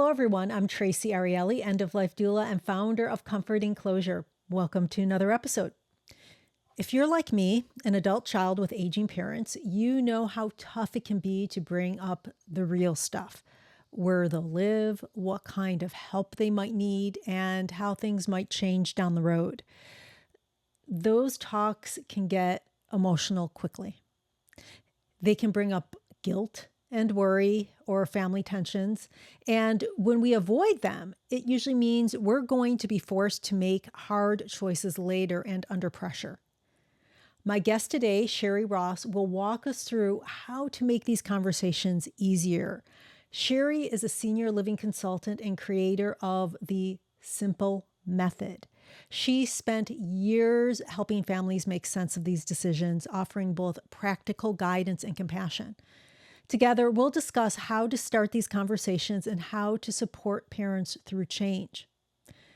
Hello, everyone. I'm Traci Arieli, end of life doula and founder of Comforting Closure. Welcome to another episode. If you're like me, an adult child with aging parents, you know how tough it can be to bring up the real stuff, where they'll live, what kind of help they might need, and how things might change down the road. Those talks can get emotional quickly. They can bring up guilt and worry or family tensions. And when we avoid them, it usually means we're going to be forced to make hard choices later and under pressure. My guest today, Shari Ross, will walk us through how to make these conversations easier. Shari is a senior living consultant and creator of the S.I.M.P.L.E method. She spent years helping families make sense of these decisions, offering both practical guidance and compassion. Together, we'll discuss how to start these conversations and how to support parents through change.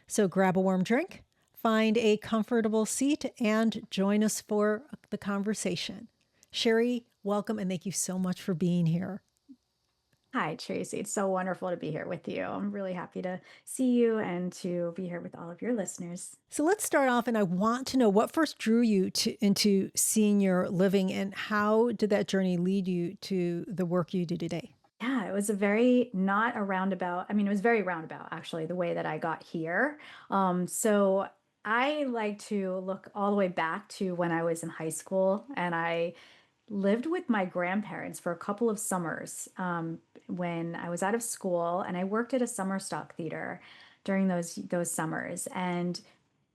So grab a warm drink, find a comfortable seat, and join us for the conversation. Shari, welcome, and thank you so much for being here. Hi, Traci. It's so wonderful to be here with you. I'm really happy to see you and to be here with all of your listeners. So let's start off, and I want to know what first drew you into senior living, and how did that journey lead you to the work you do today? Yeah, it was a very not a roundabout. I mean, it was very roundabout actually, the way that I got here. So I like to look all the way back to when I was in high school and I lived with my grandparents for a couple of summers when I was out of school, and I worked at a summer stock theater during those summers. And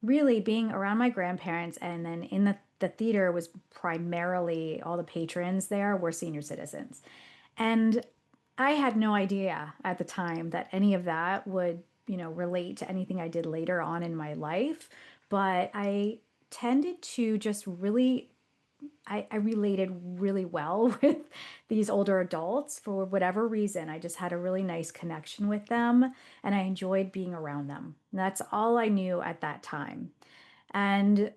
really being around my grandparents and then in the theater was primarily all the patrons there were senior citizens. And I had no idea at the time that any of that would, relate to anything I did later on in my life. But I tended to just really I related really well with these older adults for whatever reason. I just had a really nice connection with them and I enjoyed being around them. And that's all I knew at that time. And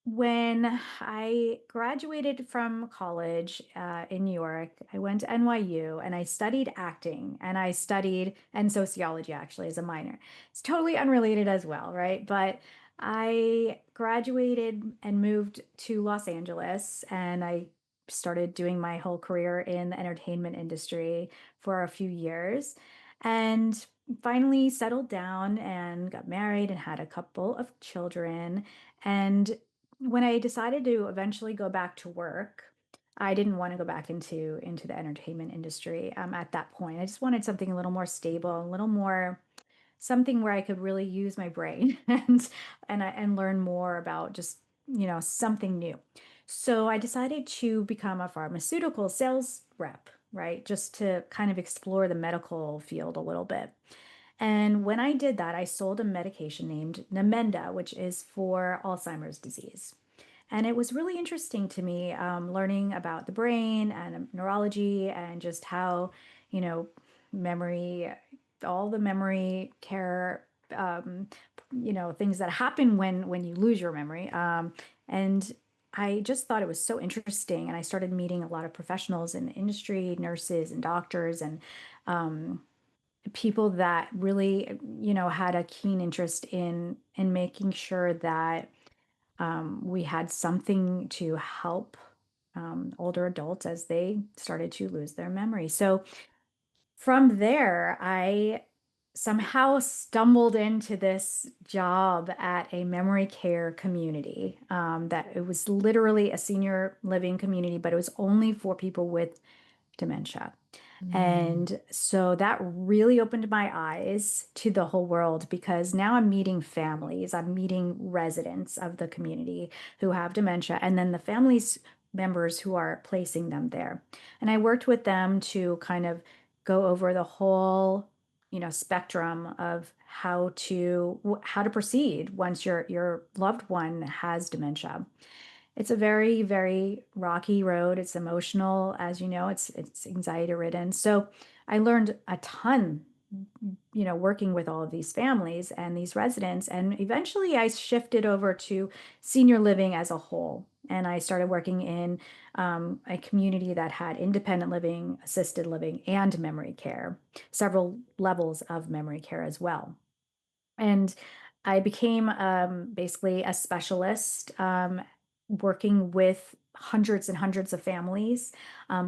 when I graduated from college in New York, I went to NYU and I studied acting and sociology actually as a minor. It's totally unrelated as well, right? But I graduated and moved to Los Angeles and I started doing my whole career in the entertainment industry for a few years and finally settled down and got married and had a couple of children. And when I decided to eventually go back to work, I didn't want to go back into the entertainment industry at that point. I just wanted something a little more stable, a little more something where I could really use my brain and learn more about just, something new. So I decided to become a pharmaceutical sales rep, right? Just to kind of explore the medical field a little bit. And when I did that, I sold a medication named Namenda, which is for Alzheimer's disease. And it was really interesting to me learning about the brain and neurology and just how, you know, memory, all the memory care, things that happen when you lose your memory. And I just thought it was so interesting. And I started meeting a lot of professionals in the industry, nurses and doctors, and um, people that really, had a keen interest in making sure that we had something to help older adults as they started to lose their memory. So from there, I somehow stumbled into this job at a memory care community. That it was literally a senior living community, but it was only for people with dementia. Mm. And so that really opened my eyes to the whole world because now I'm meeting families, I'm meeting residents of the community who have dementia, and then the families members who are placing them there. And I worked with them to kind of go over the whole, spectrum of how to proceed once your loved one has dementia. It's a very, very rocky road. It's emotional, as you know, it's anxiety ridden. So I learned a ton, working with all of these families and these residents. And eventually I shifted over to senior living as a whole. and I started working in a community that had independent living, assisted living, and memory care, several levels of memory care as well. And I became basically a specialist, working with hundreds and hundreds of families,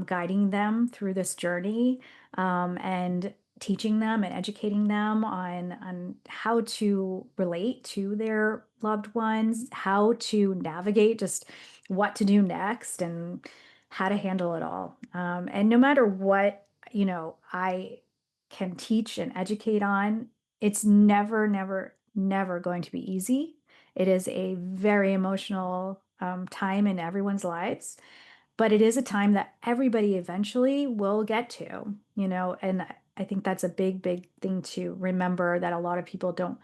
guiding them through this journey, and teaching them and educating them on how to relate to their loved ones, how to navigate just what to do next, and how to handle it all. And no matter what, I can teach and educate on, it's never, never, never going to be easy. It is a very emotional time in everyone's lives, but it is a time that everybody eventually will get to, and I think that's a big, big thing to remember, that a lot of people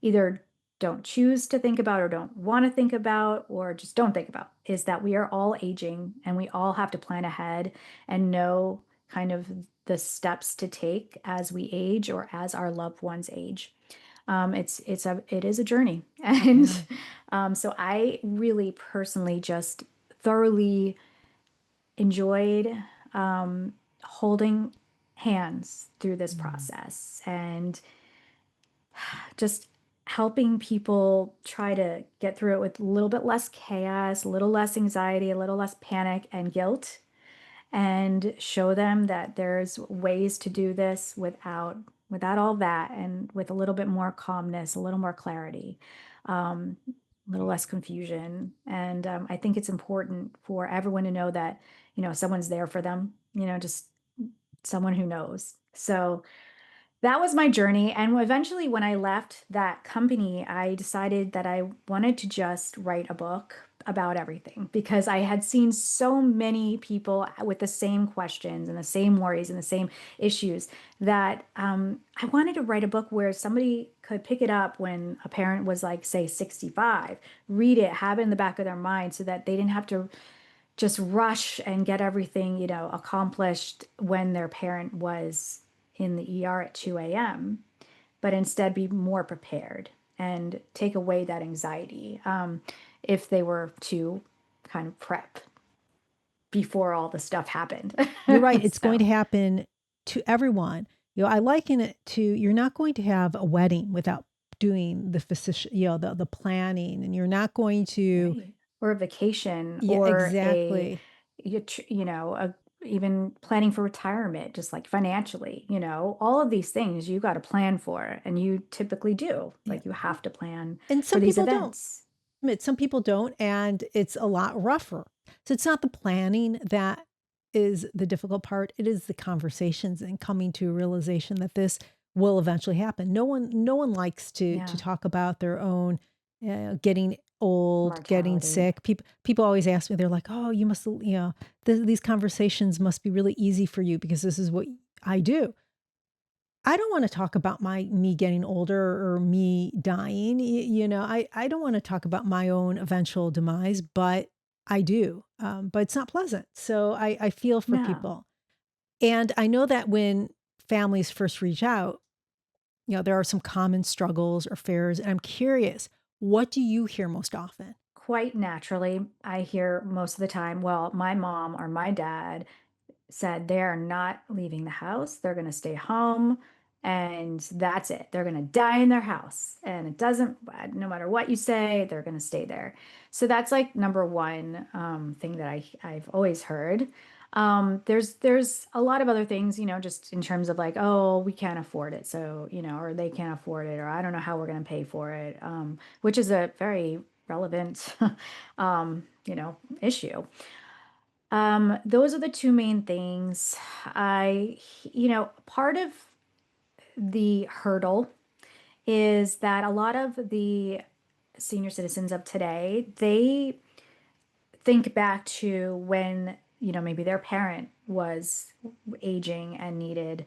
either don't choose to think about, or don't want to think about, or just don't think about, is that we are all aging and we all have to plan ahead and know kind of the steps to take as we age or as our loved ones age. It is a journey, and Yeah. so I really personally just thoroughly enjoyed holding hands through this Mm. process, and just helping people try to get through it with a little bit less chaos, a little less anxiety, a little less panic and guilt, and show them that there's ways to do this without all that, and with a little bit more calmness, a little more clarity, a little less confusion. And I think it's important for everyone to know that, someone's there for them, just someone who knows. So that was my journey. And eventually, when I left that company, I decided that I wanted to just write a book about everything, because I had seen so many people with the same questions and the same worries and the same issues, that I wanted to write a book where somebody could pick it up when a parent was like, say, 65, read it, have it in the back of their mind, so that they didn't have to just rush and get everything, accomplished when their parent was in the ER at 2 a.m., but instead be more prepared and take away that anxiety, if they were to kind of prep before all the stuff happened. You're right. It's going So, to happen to everyone. I liken it to, you're not going to have a wedding without doing the physician, the planning, and you're not going to, right. Or a vacation, yeah, or exactly. even planning for retirement, just like financially, all of these things you got to plan for, and you typically do. Yeah. Like, you have to plan And for some these people don't. events. Admit, some people don't, and it's a lot rougher. So it's not the planning that is the difficult part. It is the conversations and coming to a realization that this will eventually happen. No one likes to Yeah. talk about their own getting old, getting Mortality. sick. People always ask me, they're like, "Oh, you must, these conversations must be really easy for you because this is what I do." I don't wanna talk about me getting older or me dying, I don't wanna talk about my own eventual demise, but I do, but it's not pleasant, so I feel for No. people, and I know that when families first reach out, there are some common struggles or fears, and I'm curious, what do you hear most often? Quite naturally, I hear most of the time, well, my mom or my dad said they're not leaving the house. They're going to stay home, and that's it. They're going to die in their house. And it doesn't, no matter what you say, they're going to stay there. So that's like number one thing that I've always heard. There's a lot of other things, just in terms of like, oh, we can't afford it. So, or they can't afford it, or I don't know how we're going to pay for it, which is a very relevant, issue. Those are the two main things. Part of the hurdle is that a lot of the senior citizens of today, they think back to when, maybe their parent was aging and needed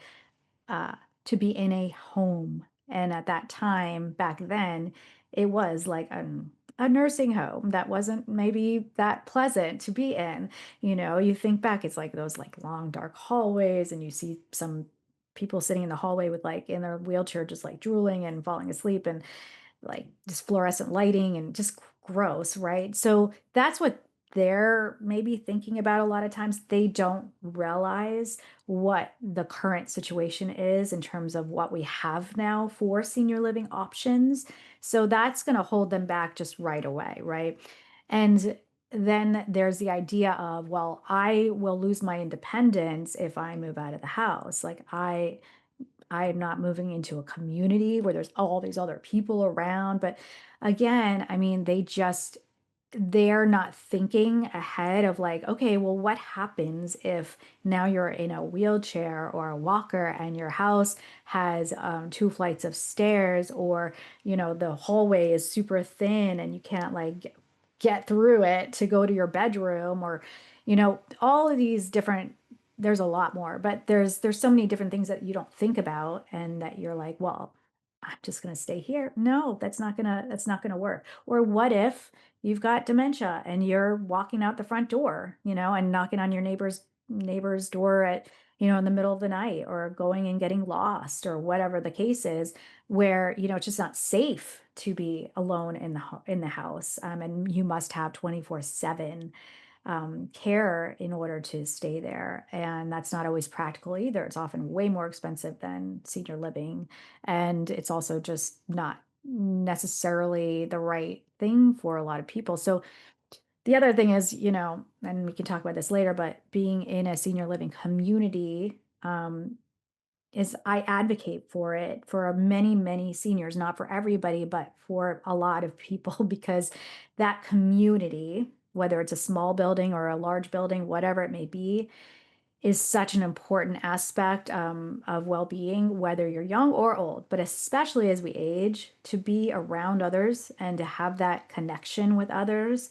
uh, to be in a home. And at that time, back then, it was like a nursing home that wasn't maybe that pleasant to be in. You think back, it's like those like long, dark hallways, and you see some people sitting in the hallway with like in their wheelchair, just like drooling and falling asleep, and like just fluorescent lighting, and just gross, right? So that's what they're maybe thinking about a lot of times, they don't realize what the current situation is in terms of what we have now for senior living options. So that's going to hold them back just right away, right? And then there's the idea of, well, I will lose my independence if I move out of the house. Like I am not moving into a community where there's all these other people around. But again, I mean, they're not thinking ahead of like, okay, well, what happens if now you're in a wheelchair or a walker and your house has 2 flights of stairs, or, the hallway is super thin and you can't like get through it to go to your bedroom, or, all of these different, there's a lot more, but there's so many different things that you don't think about and that you're like, well, I'm just going to stay here. No, that's not going to work. Or what if you've got dementia and you're walking out the front door, and knocking on your neighbor's door at, in the middle of the night, or going and getting lost, or whatever the case is, where, it's just not safe to be alone in the house. And you must have 24/7 care in order to stay there. And that's not always practical either. It's often way more expensive than senior living. And it's also just not necessarily the right thing for a lot of people. So the other thing is, and we can talk about this later, but being in a senior living community, is I advocate for it for many, many seniors, not for everybody, but for a lot of people, because that community, whether it's a small building or a large building, whatever it may be, is such an important aspect of well-being, whether you're young or old, but especially as we age, to be around others and to have that connection with others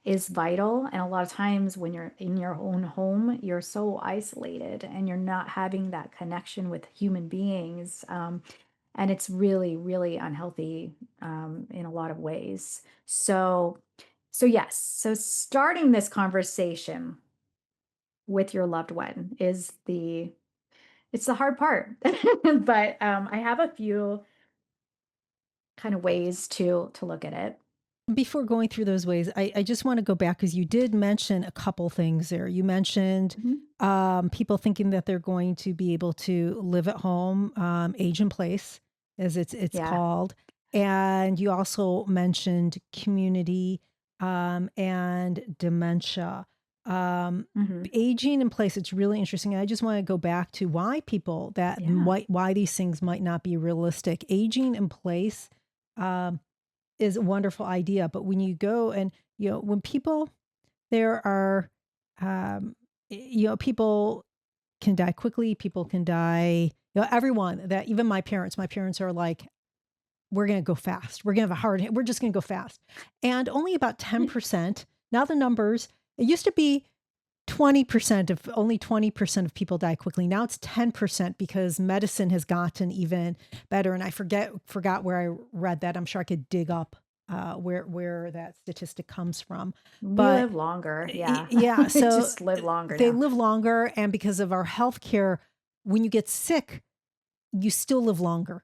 is vital. And a lot of times when you're in your own home, you're so isolated and you're not having that connection with human beings. And it's really, really unhealthy in a lot of ways. So yes, so starting this conversation with your loved one is it's the hard part. But I have a few kind of ways to look at it. Before going through those ways, I just want to go back because you did mention a couple things there. You mentioned Mhm. people thinking that they're going to be able to live at home, age in place, as it's Yeah. called, and you also mentioned community and dementia. Um, Hmm. Aging in place, it's really interesting. I just want to go back to why people that Yeah. why these things might not be realistic. Aging in place. Um, is a wonderful idea. But when you go and, when people, there are, um, people can die quickly, people can die, everyone that, even my parents are like, we're going to go fast. We're going to have a hard, we're just going to go fast. And only about 10%, now the numbers, it used to be 20% of only 20% of people die quickly. Now it's 10% because medicine has gotten even better. And I forgot where I read that. I'm sure I could dig up where that statistic comes from. We But live longer. Yeah. yeah, We so just live longer they now. live longer, and because of our health care, when you get sick, you still live longer,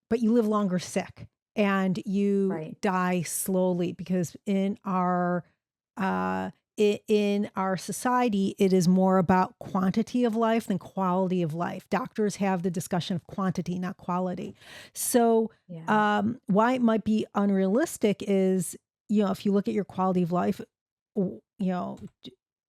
but you live longer sick, and you Right. die slowly because uh, in our society, it is more about quantity of life than quality of life. Doctors have the discussion of quantity, not quality. So, Yeah. why it might be unrealistic is, if you look at your quality of life,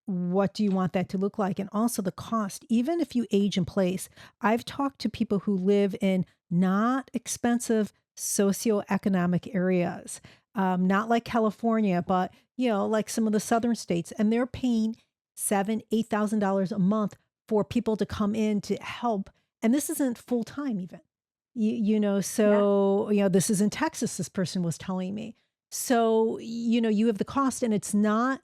what do you want that to look like? And also the cost, even if you age in place. I've talked to people who live in not expensive socioeconomic areas, not like California, but like some of the southern states, and they're paying $7,000, $8,000 a month for people to come in to help. And this isn't full time even. Yeah. So this is in Texas, this person was telling me. So, you have the cost, and it's not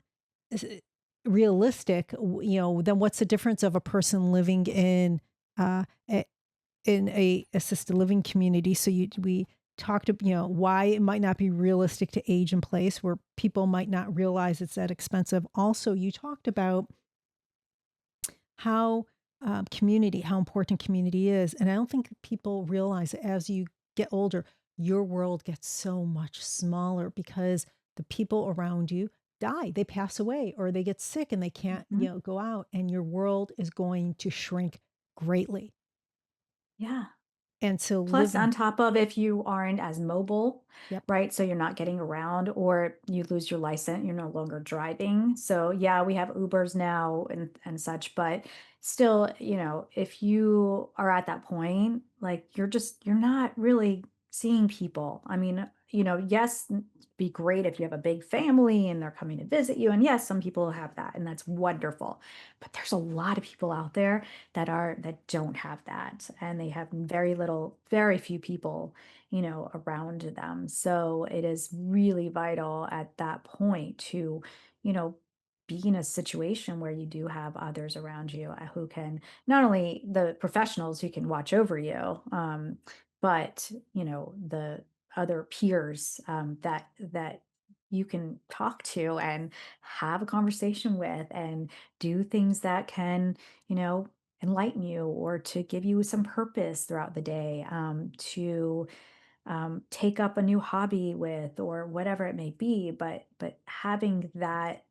realistic, then what's the difference of a person living in uh, a, a assisted living community? So we talked about, why it might not be realistic to age in place where people might not realize it's that expensive. Also, you talked about how how important community is, and I don't think people realize that as you get older, your world gets so much smaller because the people around you die, they pass away, or they get sick and they can't, Mhm. go out, and your world is going to shrink greatly. Yeah. And so Plus, on living top of if you aren't as mobile, Yep. right? So you're not getting around or you lose your license, you're no longer driving. So yeah, we have Ubers now and such, but still, if you are at that point, like you're not really seeing people. I mean, yes, be great if you have a big family and they're coming to visit you. And yes, some people have that, and that's wonderful. But there's a lot of people out there that don't have that, and they have very few people around them. So it is really vital at that point to you know be in a situation where you do have others around you, who can, not only the professionals who can watch over you, but the other peers, that you can talk to and have a conversation with, and do things that can you know enlighten you, or to give you some purpose throughout the day, to take up a new hobby with, or whatever it may be. But having that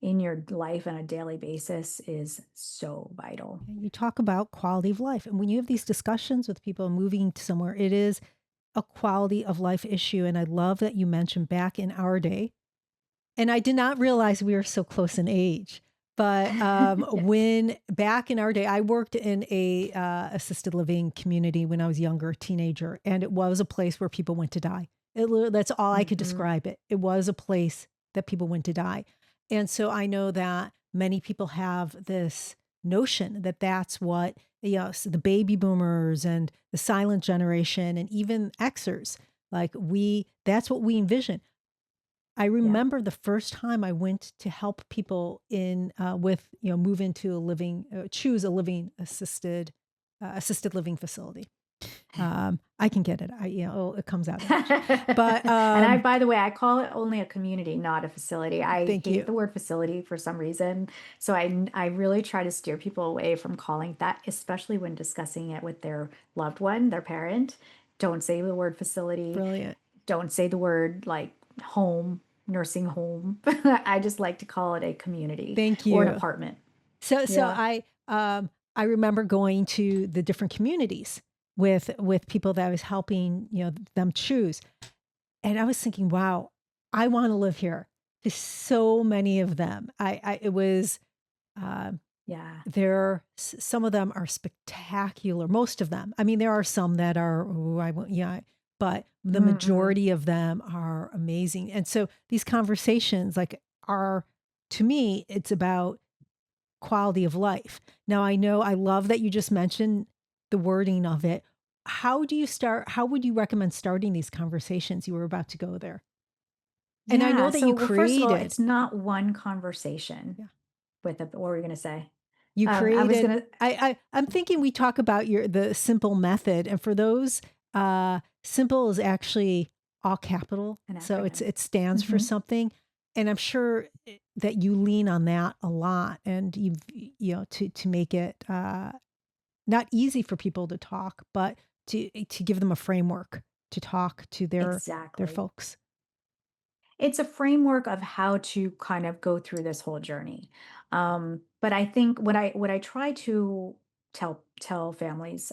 in your life on a daily basis is so vital. You talk about quality of life. And when you have these discussions with people moving to somewhere, it is a quality of life issue. And I love that you mentioned back in our day. And I did not realize we were so close in age. But Yeah. when back in our day, I worked in a assisted living community when I was younger, teenager, and it was a place where people went to die. That's all I could Mhm. describe it. It was a place that people went to die, and so I know that many people have this notion that that's what so the baby boomers and the silent generation and even Xers, like that's what we envision. I Yeah. remember the first time I went to help people in with move into a living choose a living assisted living facility. I can get it. It comes out eventually. But And by the way, I call it only a community, not a facility. I thank hate you. the word facility for some reason. So I really try to steer people away from calling that, especially when discussing it with their loved one, their parent. Don't say the word facility. Brilliant. Don't say the word like home, nursing home. I just like to call it a community Thank or an you. apartment. So Yeah. I remember going to the different communities with people that I was helping them choose. And I was thinking, wow, I want to live here. There's so many of them. It was, um, Yeah. some of them are spectacular. Most of them. I mean, there are some that are, oh, I won't, yeah, but the Mm-mm. majority of them are amazing. And so these conversations, like, are, to me, it's about quality of life. Now, I know I love that you just mentioned the wording of it. How would you recommend starting these conversations? You were about to go there. And I know Yeah. that So, you well, first of all, created it's not one conversation yeah, with a, what were we going to say? you I was created going to, I'm thinking we talk about the simple method, and for those, simple is actually all capital, an so acronym. it stands for Hmm. something, and I'm sure that you lean on that a lot, and to make it, not easy for people to talk, but to give them a framework to talk to their Exactly. folks. It's a framework of how to kind of go through this whole journey. But I think what I try to tell families,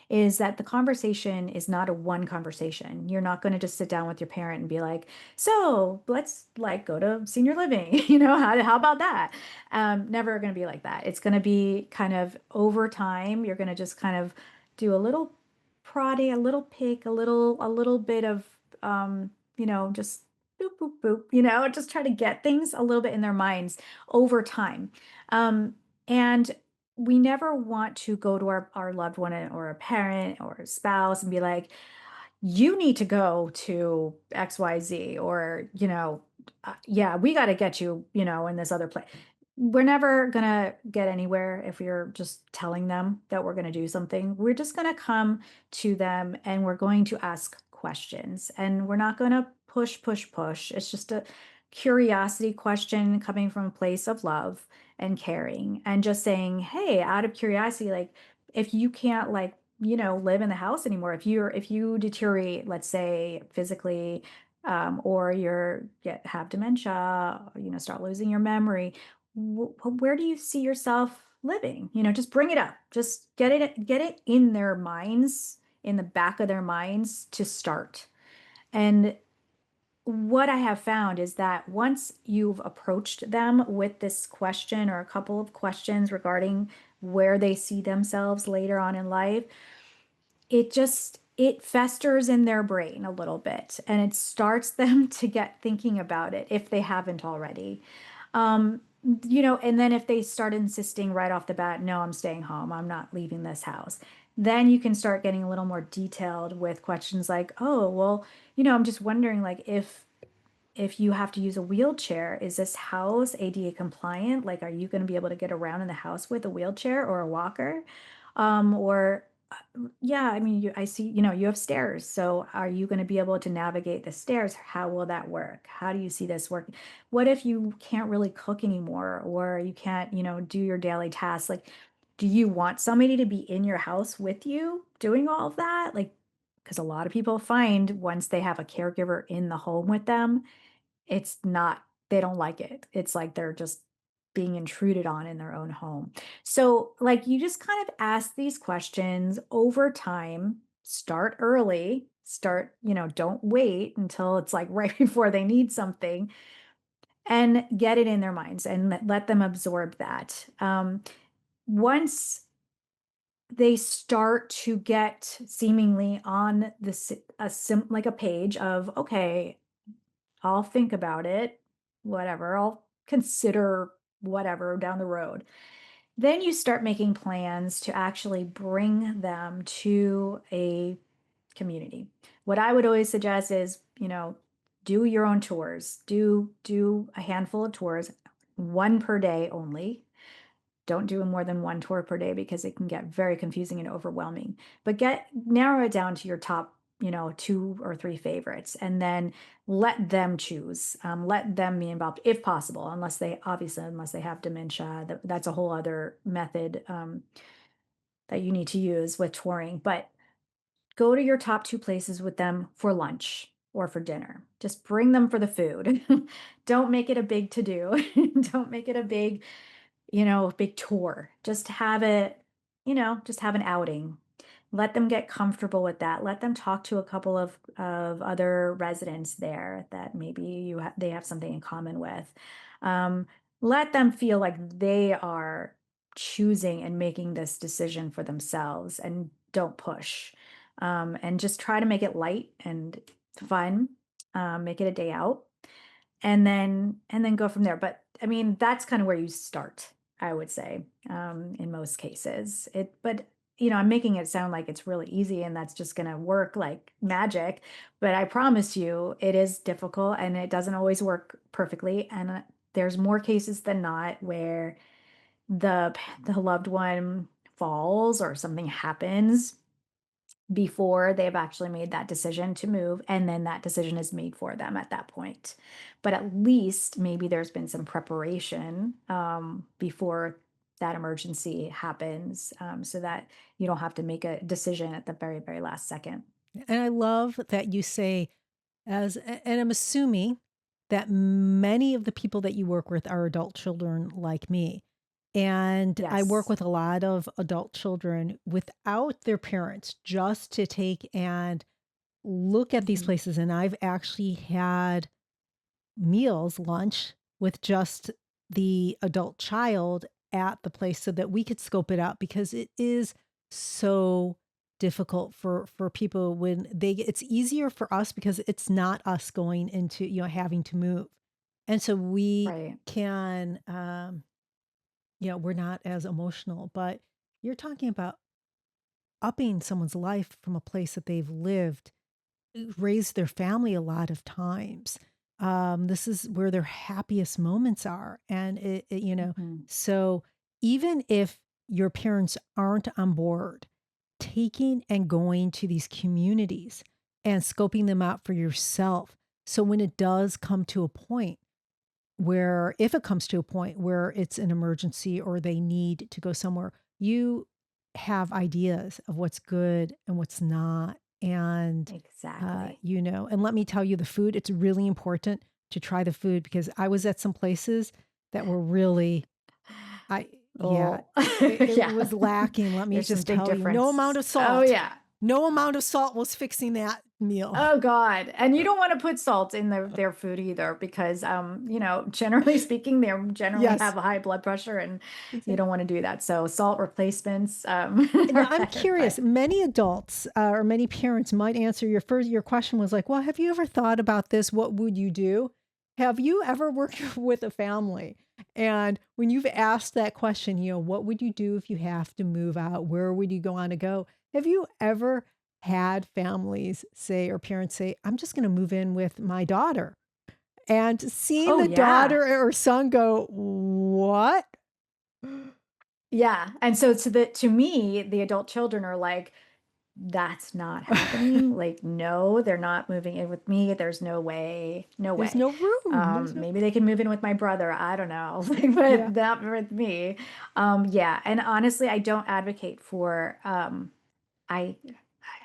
is that the conversation is not a one conversation. You're not going to just sit down with your parent and be like, "So let's like go to senior living." How about that? Never going to be like that. It's going to be kind of over time. You're going to just kind of do a little prodding, a little pick, a little bit of just boop, boop, boop, just try to get things a little bit in their minds over time. And we never want to go to our loved one, or a parent or a spouse, and be like, you need to go to XYZ, or, yeah, we got to get you, in this other place. We're never going to get anywhere if we're just telling them that we're going to do something. We're just going to come to them and we're going to ask questions, and we're not going to push, push, push. It's just a curiosity question coming from a place of love and caring, and just saying, hey, out of curiosity, like, if you can't, like, live in the house anymore, if you deteriorate, let's say physically, or have dementia, start losing your memory, where do you see yourself living? Just bring it up. Just get it in their minds, in the back of their minds to start. And what I have found is that once you've approached them with this question or a couple of questions regarding where they see themselves later on in life, it festers in their brain a little bit and it starts them to get thinking about it if they haven't already. Um, and then if they start insisting right off the bat, no, I'm staying home, I'm not leaving this house, then you can start getting a little more detailed with questions like, oh, well, I'm just wondering, like, if you have to use a wheelchair, is this house ADA compliant? Like, are you going to be able to get around in the house with a wheelchair or a walker? Or yeah, I mean, I see, you have stairs. So are you going to be able to navigate the stairs? How will that work? How do you see this working? What if you can't really cook anymore, or you can't, do your daily tasks? Like, do you want somebody to be in your house with you doing all of that? Like, because a lot of people find once they have a caregiver in the home with them, it's not they don't like it. It's like they're just being intruded on in their own home. So, like, you just kind of ask these questions over time, start early, don't wait until it's like right before they need something, and get it in their minds and let them absorb that. Once they start to get seemingly on like a page of, okay, I'll think about it, whatever. I'll consider whatever down the road. Then you start making plans to actually bring them to a community. What I would always suggest is, do your own tours. Do a handful of tours, one per day only. Don't do more than one tour per day because it can get very confusing and overwhelming. But narrow it down to your top, two or three favorites, and then let them choose. Let them be involved if possible, unless they have dementia. That's a whole other method that you need to use with touring. But go to your top two places with them for lunch or for dinner. Just bring them for the food. Don't make it a big to do. Don't make it a big tour. Just have an outing. Let them get comfortable with that. Let them talk to a couple of other residents there that maybe they have something in common with. Um, Let them feel like they are choosing and making this decision for themselves, and don't push. And just try to make it light and fun. Make it a day out, and then go from there. But I mean, that's kind of where you start, I would say, in most cases. But I'm making it sound like it's really easy and that's just going to work like magic. But I promise you, it is difficult and it doesn't always work perfectly. And there's more cases than not where the loved one falls or something happens before they've actually made that decision to move, and then that decision is made for them at that point. But at least maybe there's been some preparation before that emergency happens, so that you don't have to make a decision at the very, very last second. And I love that you say, and I'm assuming that many of the people that you work with are adult children like me. And I work Yes. with a lot of adult children without their parents just to take and look at these Hmm. places. And I've actually had meals, lunch with just the adult child at the place so that we could scope it out because it is so difficult for people when it's easier for us because it's not us going into, having to move. And so we Right. can we're not as emotional, but you're talking about upping someone's life from a place that they've lived, raised their family a lot of times. This is where their happiest moments are. And Hmm. so even if your parents aren't on board, taking and going to these communities and scoping them out for yourself. So when it does come to a point where, if it comes to a point where it's an emergency or they need to go somewhere, you have ideas of what's good and what's not. And, Exactly. and let me tell you the food, it's really important to try the food because I was at some places that were really, I yeah, Oh, it yeah. was lacking, let me There's some just big tell you. No amount difference. of Oh, salt. yeah. No amount of salt was fixing that meal. Oh God. And you don't want to put salt in their food either because generally speaking, they generally Yes, have a high blood pressure and you exactly. don't want to do that. So salt replacements Now are I'm better, curious, but many adults, or many parents might answer your question was like, "Well, have you ever thought about this? What would you do?" Have you ever worked with a family? And when you've asked that question, what would you do if you have to move out? Where would you go on to go? Have you ever had families say or parents say, "I'm just gonna move in with my daughter." And seeing oh the yeah. daughter or son go, "What?" Yeah. And so to me, the adult children are like, that's not happening. Like, no, they're not moving in with me. There's no way, no There's way. no room. There's no Maybe they can move in with my brother. I don't know, like, Yeah. but not with me. Yeah. And honestly, I don't advocate for, I,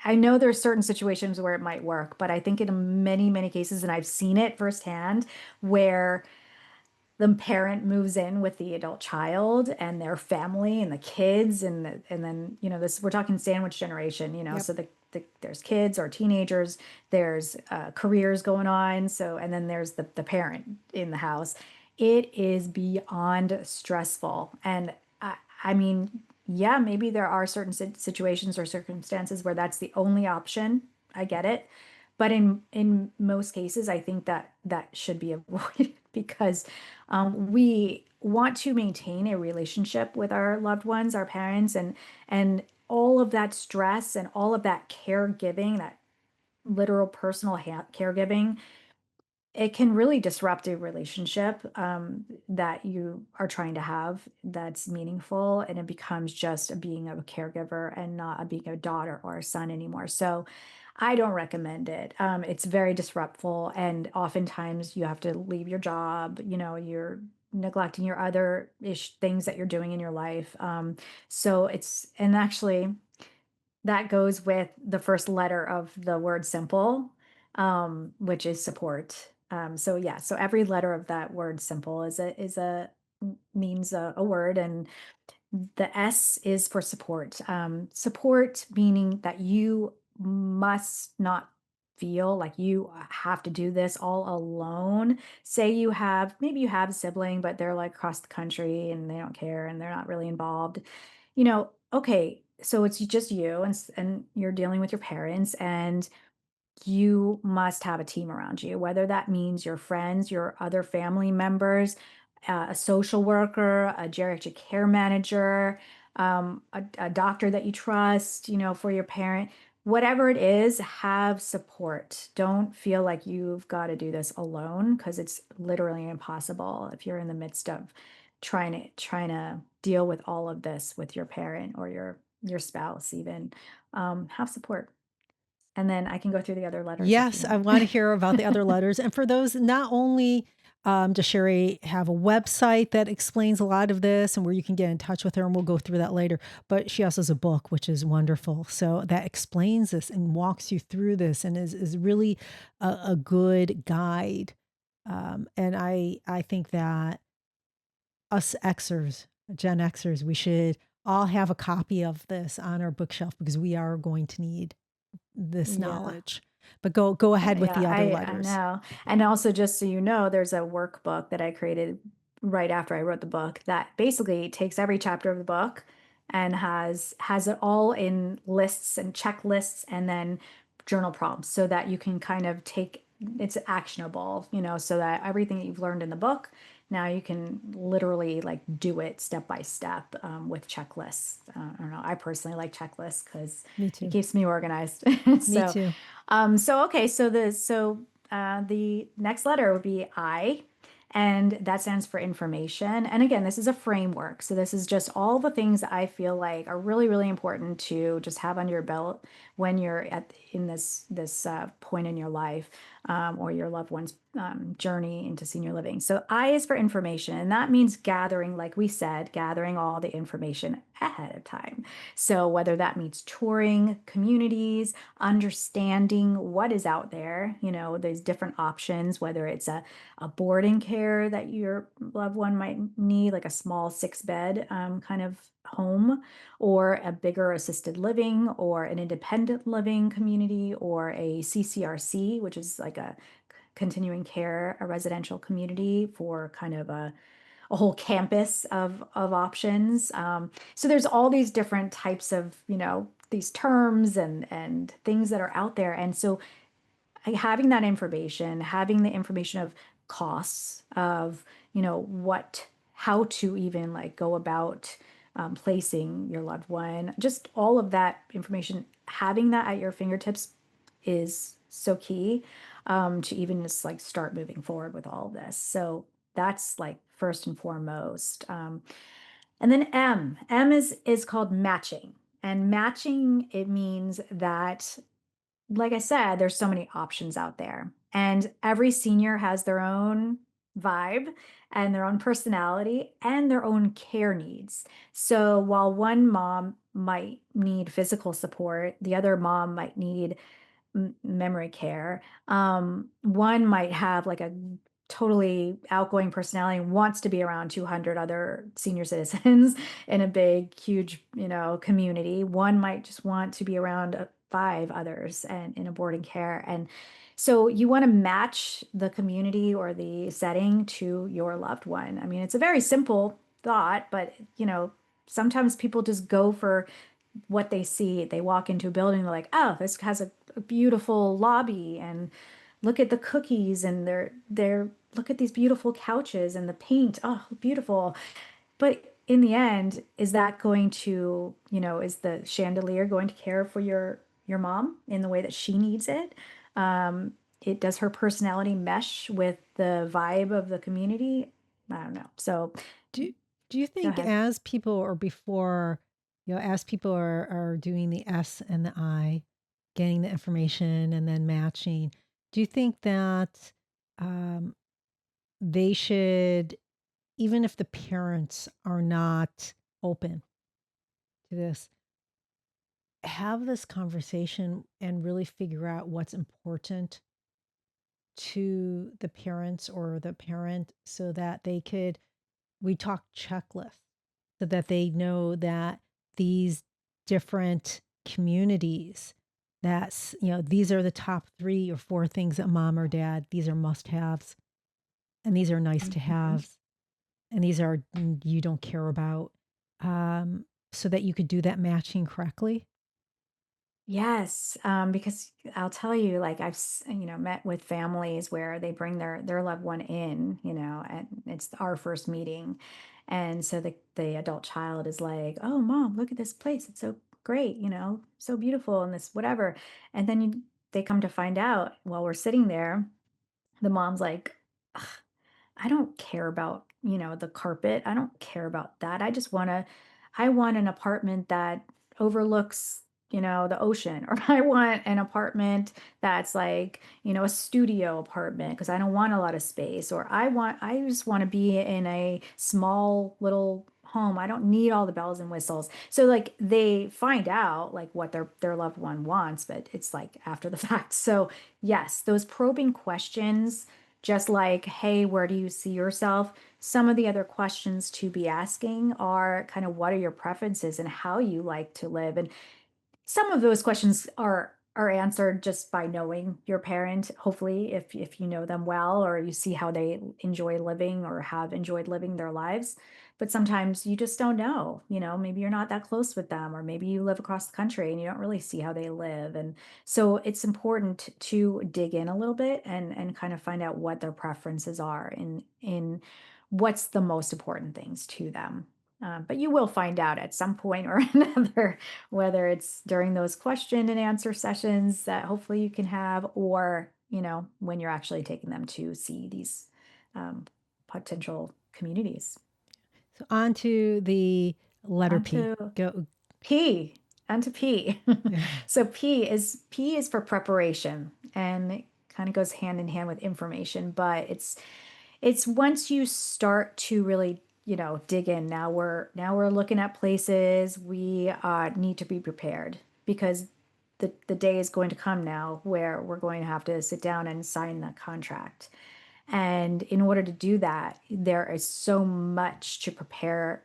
I know there's certain situations where it might work, but I think in many, many cases, and I've seen it firsthand, where the parent moves in with the adult child and their family and the kids and then this we're talking sandwich generation, Yep. so there's kids or teenagers, there's careers going on, so and then there's the parent in the house. It is beyond stressful, and I mean, yeah, maybe there are certain situations or circumstances where that's the only option. I get it, but in most cases, I think that that should be avoided because we want to maintain a relationship with our loved ones, our parents, and all of that stress and all of that caregiving, that literal personal caregiving, it can really disrupt a relationship that you are trying to have that's meaningful, and it becomes just a being a caregiver and not a being a daughter or a son anymore. So I don't recommend it. It's very disruptful, and oftentimes you have to leave your job. You're neglecting your other things that you're doing in your life. So and actually, that goes with the first letter of the word simple, which is support. So yeah, so every letter of that word simple means a word, and the S is for support. Support meaning that you must not feel like you have to do this all alone. Say maybe you have a sibling, but they're like across the country and they don't care and they're not really involved. Okay, so it's just you and you're dealing with your parents, and you must have a team around you, whether that means your friends, your other family members, a social worker, a geriatric care manager, a doctor that you trust, for your parent. Whatever it is, have support. Don't feel like you've got to do this alone because it's literally impossible if you're in the midst of trying to deal with all of this with your parent or your spouse even. Have support. And then I can go through the other letters if you Yes, I want. want to hear about the other letters. And for those, not only does Sherry have a website that explains a lot of this and where you can get in touch with her, and we'll go through that later, but she also has a book, which is wonderful. So that explains this and walks you through this and is really a good guide. And I think that us Xers, Gen Xers, we should all have a copy of this on our bookshelf because we are going to need this Yeah. knowledge. But go ahead with Yeah, the other I letters. know. And also, just so you know, there's a workbook that I created right after I wrote the book that basically takes every chapter of the book and has it all in lists and checklists and then journal prompts so that you can kind of it's actionable, so that everything that you've learned in the book, now you can literally like do it step by step with checklists. I don't know. I personally like checklists because Me it too. keeps me organized. Me So too. okay, the next letter would be I, and that stands for information. And again, this is a framework. So this is just all the things that I feel like are really, really important to just have under your belt when you're in this point in your life, or your loved one's journey into senior living. So I is for information, and that means gathering, like we said, gathering all the information ahead of time. So whether that means touring communities, understanding what is out there, there's different options, whether it's a boarding care that your loved one might need, like a small 6-bed kind of home, or a bigger assisted living, or an independent living community, or a CCRC, which is like a continuing care, a residential community for kind of a whole campus of options. So there's all these different types of, these terms and things that are out there. And so having that information, having the information of costs of, how to even like go about placing your loved one, just all of that information, having that at your fingertips is so key to even just like start moving forward with all of this. So that's like first and foremost. And then M is called matching. And matching, it means that, like I said, there's so many options out there, and every senior has their own vibe and their own personality and their own care needs. So while one mom might need physical support, the other mom might need memory care. One might have like a totally outgoing personality and wants to be around 200 other senior citizens in a big, huge, community. One might just want to be around 5 others and in a boarding care. And so you want to match the community or the setting to your loved one. I mean, it's a very simple thought, but sometimes people just go for what they see. They walk into a building, they're like, oh, this has a beautiful lobby, and look at the cookies, and they're look at these beautiful couches and the paint. Oh, beautiful. But in the end, is that going to, is the chandelier going to care for your mom in the way that she needs it? It does her personality mesh with the vibe of the community? I don't know. So Do do you go think ahead. as people or before, as people are doing the S and the I, getting the information and then matching, do you think that um, they should, even if the parents are not open to this, have this conversation and really figure out what's important to the parents or the parent so that they could, we talk checklists, so that they know that these different communities, that's, these are the top 3 or 4 things that mom or dad, these are must haves, and these are nice to Mhm. haves, and these are you don't care about, so that you could do that matching correctly. Yes, because I'll tell you, like met with families where they bring their loved one in, and it's our first meeting, and so the adult child is like, "Oh, mom, look at this place. It's so great, so beautiful, and this whatever." And then they come to find out while we're sitting there, the mom's like, I don't care about, the carpet. I don't care about that. I want an apartment that overlooks, the ocean, or I want an apartment that's like, a studio apartment because I don't want a lot of space, or I just want to be in a small little home. I don't need all the bells and whistles. So like they find out like what their loved one wants, but it's like after the fact. So yes, those probing questions, just like, hey, where do you see yourself? Some of the other questions to be asking are kind of what are your preferences and how you like to live. And some of those questions are answered just by knowing your parent, hopefully, if you know them well or you see how they enjoy living or have enjoyed living their lives. But sometimes you just don't know, maybe you're not that close with them, or maybe you live across the country and you don't really see how they live. And so it's important to dig in a little bit and kind of find out what their preferences are in what's the most important things to them. But you will find out at some point or another, whether it's during those question and answer sessions that hopefully you can have, or, when you're actually taking them to see these um, potential communities. So on to the letter P. Onto Go. P, onto P. Yeah. So P is for preparation, and kind of goes hand in hand with information, but it's once you start to really, dig in. Now we're looking at places. We need to be prepared because the day is going to come now where we're going to have to sit down and sign the contract. And in order to do that, there is so much to prepare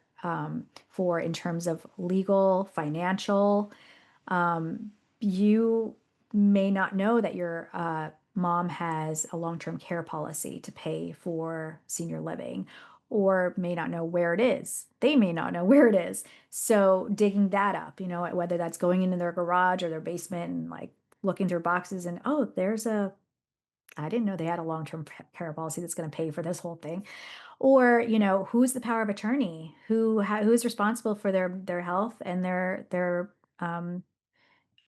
for in terms of legal, financial. You may not know that your mom has a long-term care policy to pay for senior living, or may not know where it is. They may not know where it is. So digging that up, whether that's going into their garage or their basement and like looking through boxes and, oh, I didn't know they had a long-term care policy that's going to pay for this whole thing. Or, who's the power of attorney? Who's responsible for their health and their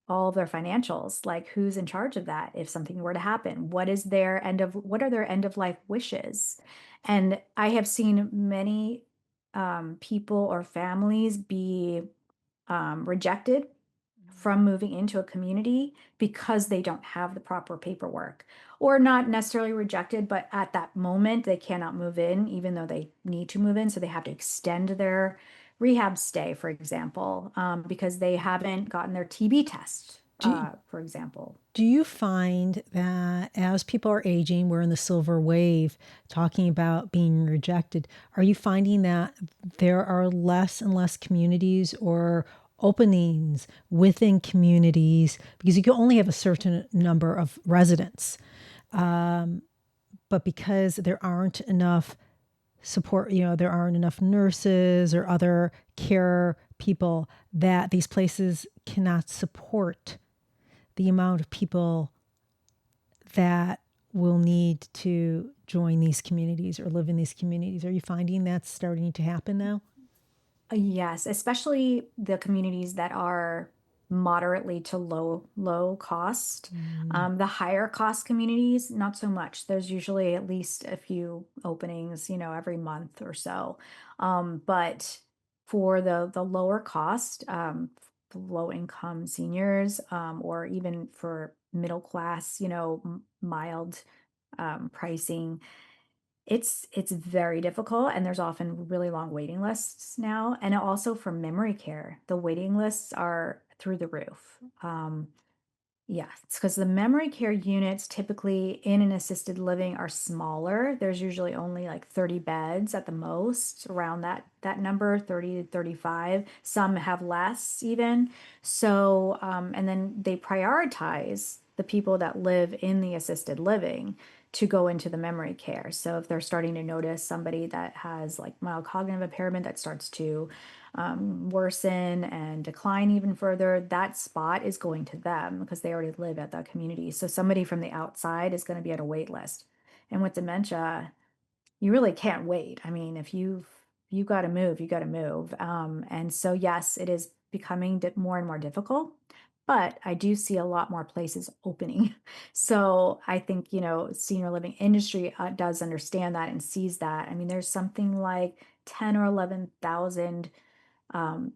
all of their financials? Like, who's in charge of that if something were to happen? What are their end of life wishes? And I have seen many people or families be rejected from moving into a community because they don't have the proper paperwork, or not necessarily rejected, but at that moment they cannot move in even though they need to move in. So they have to extend their rehab stay, for example, because they haven't gotten their TB test, Do, for example. do you find that as people are aging, we're in the silver wave talking about being rejected? Are you finding that there are less and less communities or openings within communities because you can only have a certain number of residents, but because there aren't enough support, there aren't enough nurses or other care people, that these places cannot support the amount of people that will need to join these communities or live in these communities? Are you finding that's starting to happen now? Yes, especially the communities that are moderately to low cost. Mm. The higher cost communities, not so much. There's usually at least a few openings, every month or so. But for the lower cost, low income seniors, or even for middle class, mild pricing, it's very difficult, and there's often really long waiting lists now. And also for memory care, the waiting lists are through the roof. Yeah, it's because the memory care units typically in an assisted living are smaller. There's usually only like 30 beds at the most, around that number, 30 to 35. Some have less even. So, and then they prioritize the people that live in the assisted living to go into the memory care. So if they're starting to notice somebody that has like mild cognitive impairment that starts to worsen and decline even further, that spot is going to them because they already live at that community. So somebody from the outside is going to be at a wait list. And with dementia, you really can't wait. I mean, if you got to move, you got to move. And so yes, it is becoming more and more difficult, but I do see a lot more places opening. So I think, senior living industry does understand that and sees that. I mean, there's something like 10 or 11,000 um,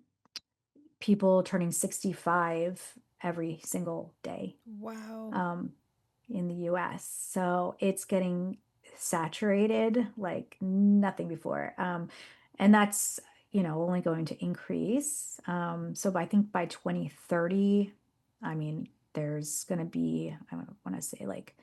people turning 65 every single day Wow. um, in the US. So it's getting saturated like nothing before. And that's, only going to increase. So I think by 2030, I mean, there's going to be, I don't want to say like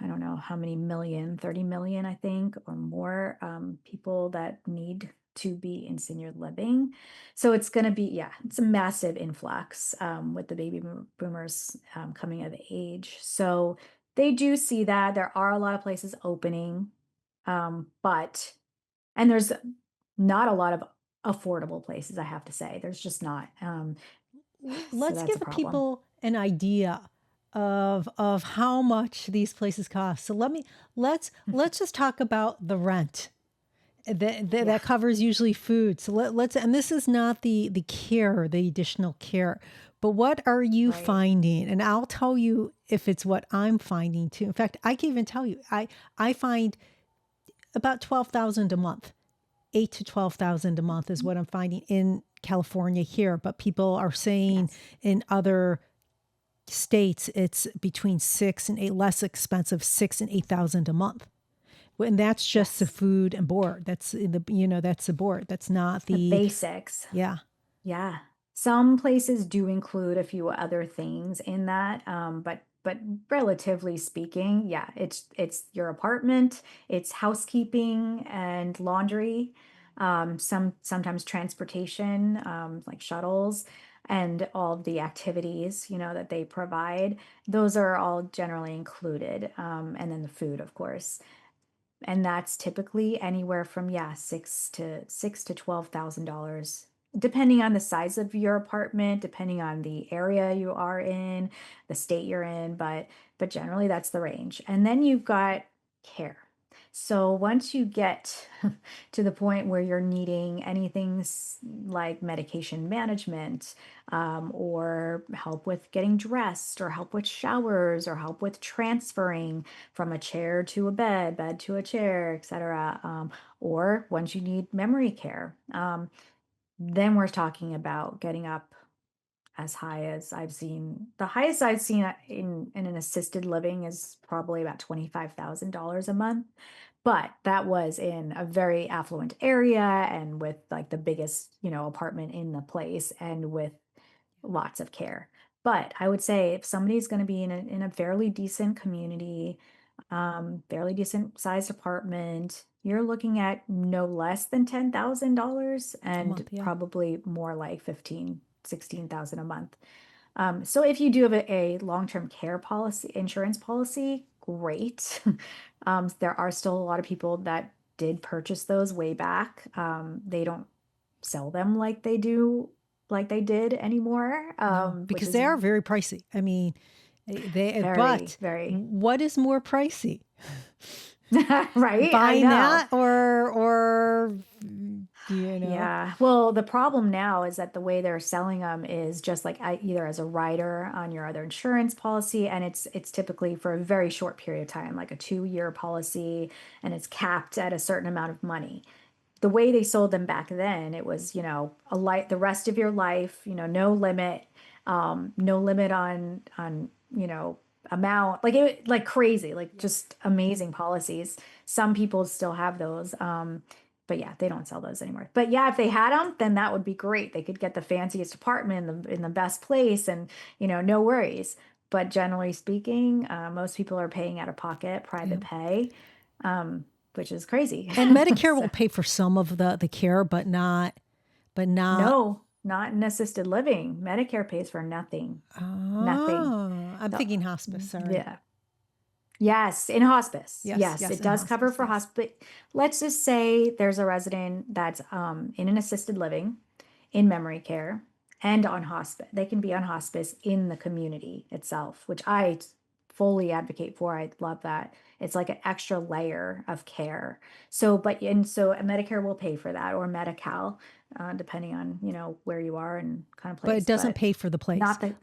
I don't know how many million, 30 million, I think, or more people that need to be in senior living. So it's going to be, yeah, it's a massive influx with the baby boomers coming of age. So they do see that there are a lot of places opening, but, and there's not a lot of affordable places, I have to say. There's just not. So Let's that's a give problem. people an idea of how much these places cost. So let's just talk about the rent Yeah, that covers usually food. So let's, and this is not the care, the additional care, but what are you right. finding? And I'll tell you if it's what I'm finding too. In fact, I can even tell you, I find about 12,000 a month. 8 to 12,000 a month is what I'm finding in California here, but people are saying Yes. in other states it's between six and eight, less expensive, 6 and 8 thousand a month. And that's just the Yes. food and board. That's the, that's the board. That's not The the, basics. yeah. Yeah. Some places do include a few other things in that, but relatively speaking, yeah, it's your apartment, it's housekeeping and laundry, sometimes transportation, like shuttles, and all of the activities, that they provide. Those are all generally included, and then the food, of course. And that's typically anywhere from, yeah, six to $12,000, depending on the size of your apartment, depending on the area you are in, the state you're in, but generally that's the range. And then you've got care. So once you get to the point where you're needing anything like medication management, or help with getting dressed, or help with showers, or help with transferring from a chair to a bed to a chair, etc. Or once you need memory care, then we're talking about getting up as high as I've seen. The highest I've seen in an assisted living is probably about $25,000 a month. But that was in a very affluent area and with like the biggest, apartment in the place and with lots of care. But I would say if somebody's going to be in a fairly decent community, fairly decent sized apartment, you're looking at no less than $10,000 A and month. Yeah. probably more like 15, 16,000 a month. So if you do have a long-term care policy, insurance policy, great. There are still a lot of people that did purchase those way back. They don't sell them like they did anymore, No, which because is they are very pricey. I mean, very, but very what is more pricey? right. I Buying know. that or, Yeah. Well, the problem now is that the way they're selling them is just like either as a rider on your other insurance policy, and it's typically for a very short period of time, like a 2-year policy, and it's capped at a certain amount of money. The way they sold them back then, it was, the rest of your life, no limit, no limit on, amount, like it, like crazy, like Yeah. just amazing policies. Some people still have those. But yeah, they don't sell those anymore. But yeah, if they had them, then that would be great. They could get the fanciest apartment in the best place and, no worries. But generally speaking, most people are paying out of pocket, Yeah. private pay, which is crazy. And Medicare will So pay for some of the care, but not. no, not in assisted living. Medicare pays for nothing. Nothing. Oh, I'm The, thinking hospice. Sorry. yeah. Yes, in hospice. Yes, Yes, yes, it in does cover hospice. for Yes. hospice. Let's just say there's a resident that's in an assisted living, in memory care, and on hospice. They can be on hospice in the community itself, which I fully advocate for. I love that. It's like an extra layer of care. So Medicare will pay for that, or Medi-Cal, depending on, where you are and kind of But it place. doesn't But pay for the place. not the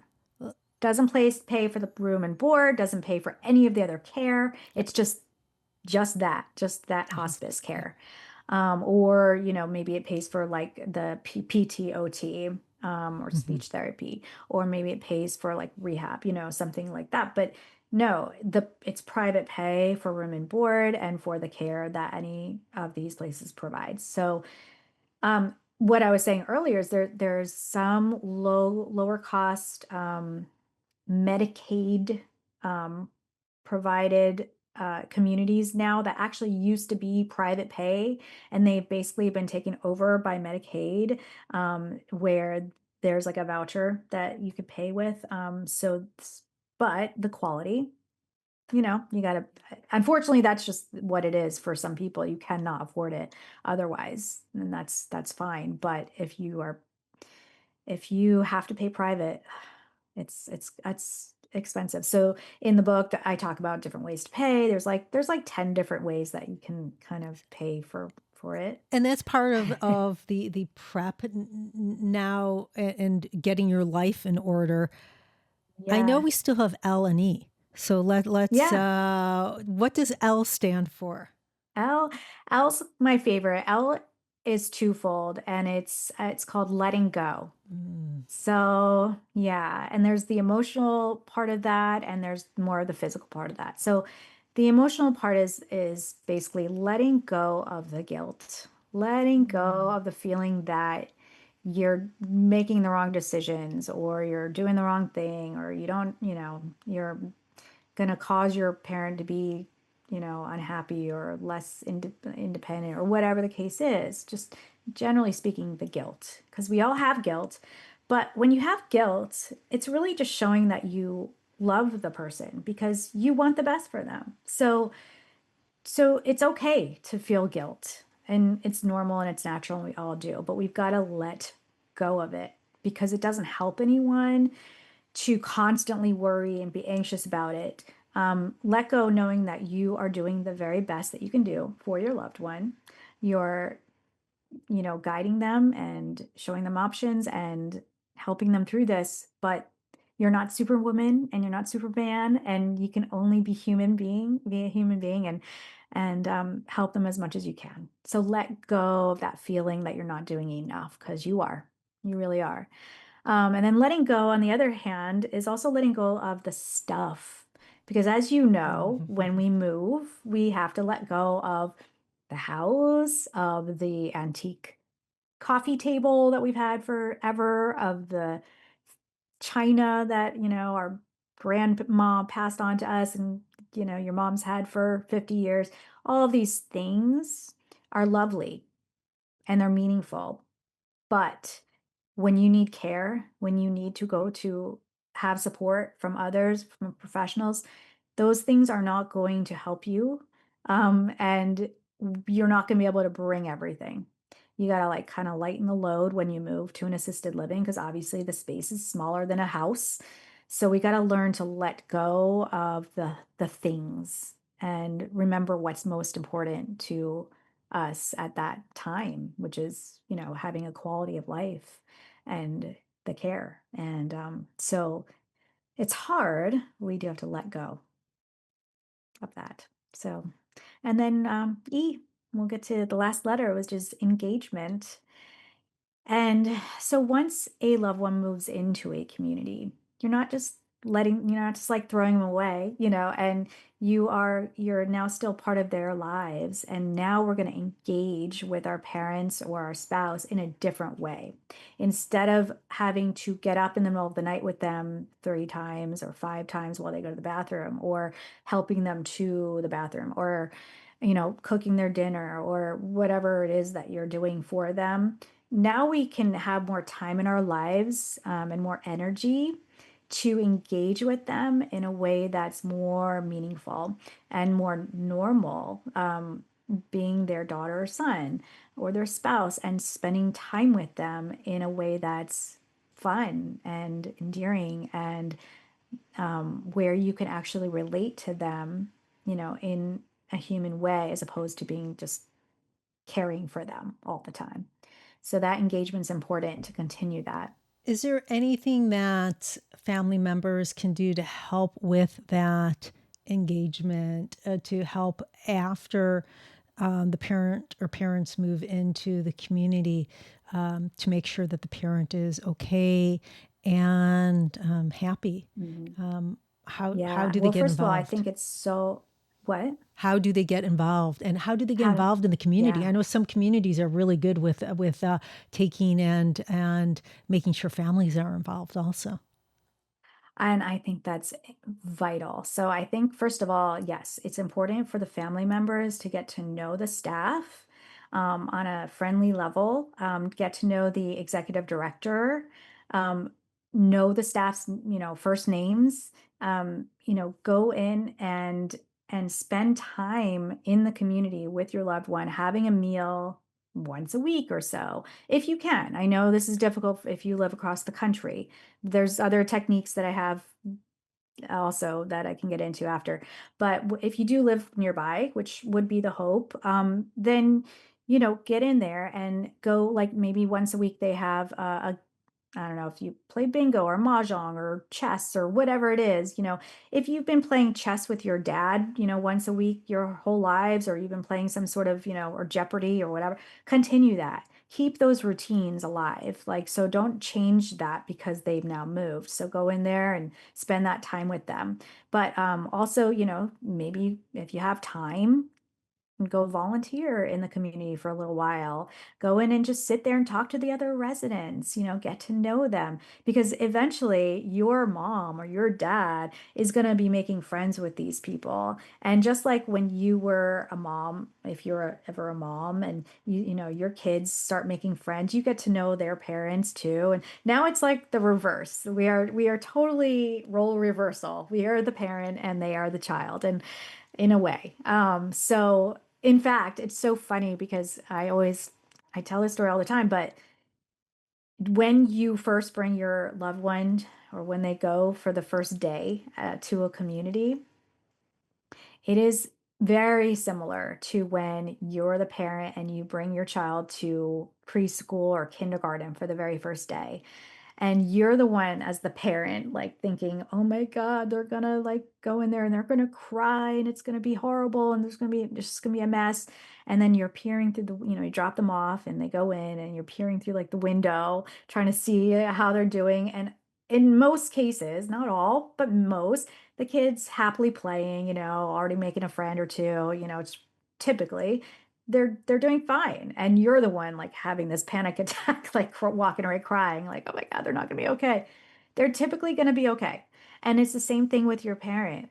doesn't pay for the room and board, doesn't pay for any of the other care. Yeah. It's just that The hospice hospice. Yeah. care. Or, maybe it pays for like the PTOT, or Hmm. speech therapy, or maybe it pays for like rehab, something like that. But no, it's private pay for room and board and for the care that any of these places provide. So, what I was saying earlier is there's some lower cost, Medicaid, um, provided, communities now that actually used to be private pay, and they've basically been taken over by Medicaid, where there's like a voucher that you could pay with. But the quality, you gotta, unfortunately, that's just what it is for some people. You cannot afford it otherwise, and that's fine. But if you have to pay private, it's expensive. So in the book that I talk about different ways to pay, there's like 10 different ways that you can kind of pay for it. And that's part of the prep now, and getting your life in order. I know Yeah. we still have L and E. So let's Yeah. what does L stand for? L L's my favorite. L is twofold, and it's called letting go. So, yeah, and there's the emotional part of that and there's more of the physical part of that. So, the emotional part is basically letting go of the guilt, letting go Mm. of the feeling that you're making the wrong decisions or you're doing the wrong thing or you don't, you're going to cause your parent to be, unhappy or less independent or whatever the case is. Just generally speaking, the guilt, because we all have guilt. But when you have guilt, it's really just showing that you love the person because you want the best for them. So it's okay to feel guilt and it's normal and it's natural and we all do, but we've got to let go of it because it doesn't help anyone to constantly worry and be anxious about it. Let go knowing that you are doing the very best that you can do for your loved one. You're, guiding them and showing them options and helping them through this, but you're not superwoman and you're not superman and you can only be a human being and help them as much as you can. So let go of that feeling that you're not doing enough because you are. You really are. And then letting go, on the other hand, is also letting go of the stuff. Because as you know, when we move, we have to let go of the house, of the antique coffee table that we've had forever, of the china that, our grandma passed on to us and, your mom's had for 50 years. All of these things are lovely and they're meaningful. But when you need care, when you need to go to have support from others, from professionals, those things are not going to help you. And you're not going to be able to bring everything. You got to like kind of lighten the load when you move to an assisted living because obviously the space is smaller than a house. So we got to learn to let go of the things and remember what's most important to us at that time, which is, having a quality of life and the care. And so it's hard. We do have to let go of that. So, and then E, we'll get to the last letter, which is engagement. And so once a loved one moves into a community, you're not just like throwing them away, and you're now still part of their lives. And now we're going to engage with our parents or our spouse in a different way. Instead of having to get up in the middle of the night with them 3 times or 5 times while they go to the bathroom, or helping them to the bathroom, or, cooking their dinner or whatever it is that you're doing for them, now we can have more time in our lives and more energy to engage with them in a way that's more meaningful and more normal, being their daughter or son or their spouse and spending time with them in a way that's fun and endearing and where you can actually relate to them, in a human way as opposed to being just caring for them all the time. So that engagement's important to continue that. Is there anything that family members can do to help with that engagement, to help after the parent or parents move into the community, to make sure that the parent is okay and happy? Mhm. How Yeah. do they Well, get first of all, I involved? think it's so what? How do they get involved, and how do they get How to involved in the community? yeah. I know some communities are really good with taking and making sure families are involved also. And I think that's vital. So I think, first of all, yes, it's important for the family members to get to know the staff on a friendly level, get to know the executive director, um, know the staff's, first names, go in and spend time in the community with your loved one, having a meal once a week or so, if you can. I know this is difficult if you live across the country. There's other techniques that I have also that I can get into after. But if you do live nearby, which would be the hope, then get in there and go like maybe once a week they have I don't know if you play bingo or mahjong or chess or whatever it is, if you've been playing chess with your dad, once a week your whole lives, or you've been playing some sort of, or Jeopardy or whatever, continue that. keep those routines alive. Like, so don't change that because they've now moved. So go in there and spend that time with them. But also, maybe if you have time, go volunteer in the community for a little while. Go in and just sit there and talk to the other residents, get to know them. Because eventually your mom or your dad is going to be making friends with these people. And just like when you were a mom, if you're ever a mom and your kids start making friends, you get to know their parents too. And now it's like the reverse. We are totally role reversal. We are the parent and they are the child. And in a way. So in fact, it's so funny because I tell this story all the time, but when you first bring your loved one or when they go for the first day to a community, it is very similar to when you're the parent and you bring your child to preschool or kindergarten for the very first day. And you're the one as the parent, like thinking, oh my God, they're gonna like go in there and they're gonna cry and it's gonna be horrible and there's just gonna be a mess. And then you're peering through you drop them off and they go in and you're peering through like the window, trying to see how they're doing. And in most cases, not all, but most, the kids happily playing, already making a friend or two, it's typically they're doing fine, and you're the one like having this panic attack, like walking away crying like, oh my God, they're not going to be okay. They're typically going to be okay. And it's the same thing with your parent.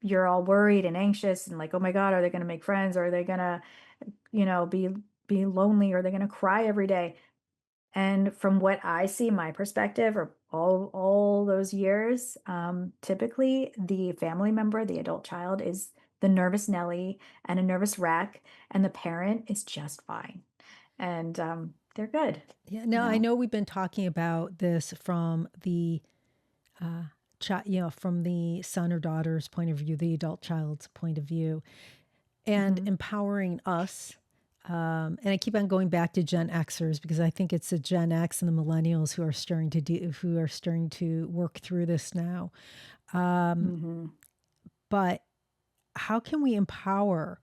You're all worried and anxious and like, oh my God, are they going to make friends, or are they going to be lonely, or are they going to cry every day? And from what I see, my perspective, or all those years, typically the family member, the adult child, is the nervous Nelly and a nervous wreck, and the parent is just fine, and they're good, Yeah. you Now I know. know we've been talking about this from the from the son or daughter's point of view, the adult child's point of view, and Hmm. empowering us. And I keep on going back to Gen Xers because I think it's the Gen X and the millennials who are starting to work through this now. Hmm. But how can we empower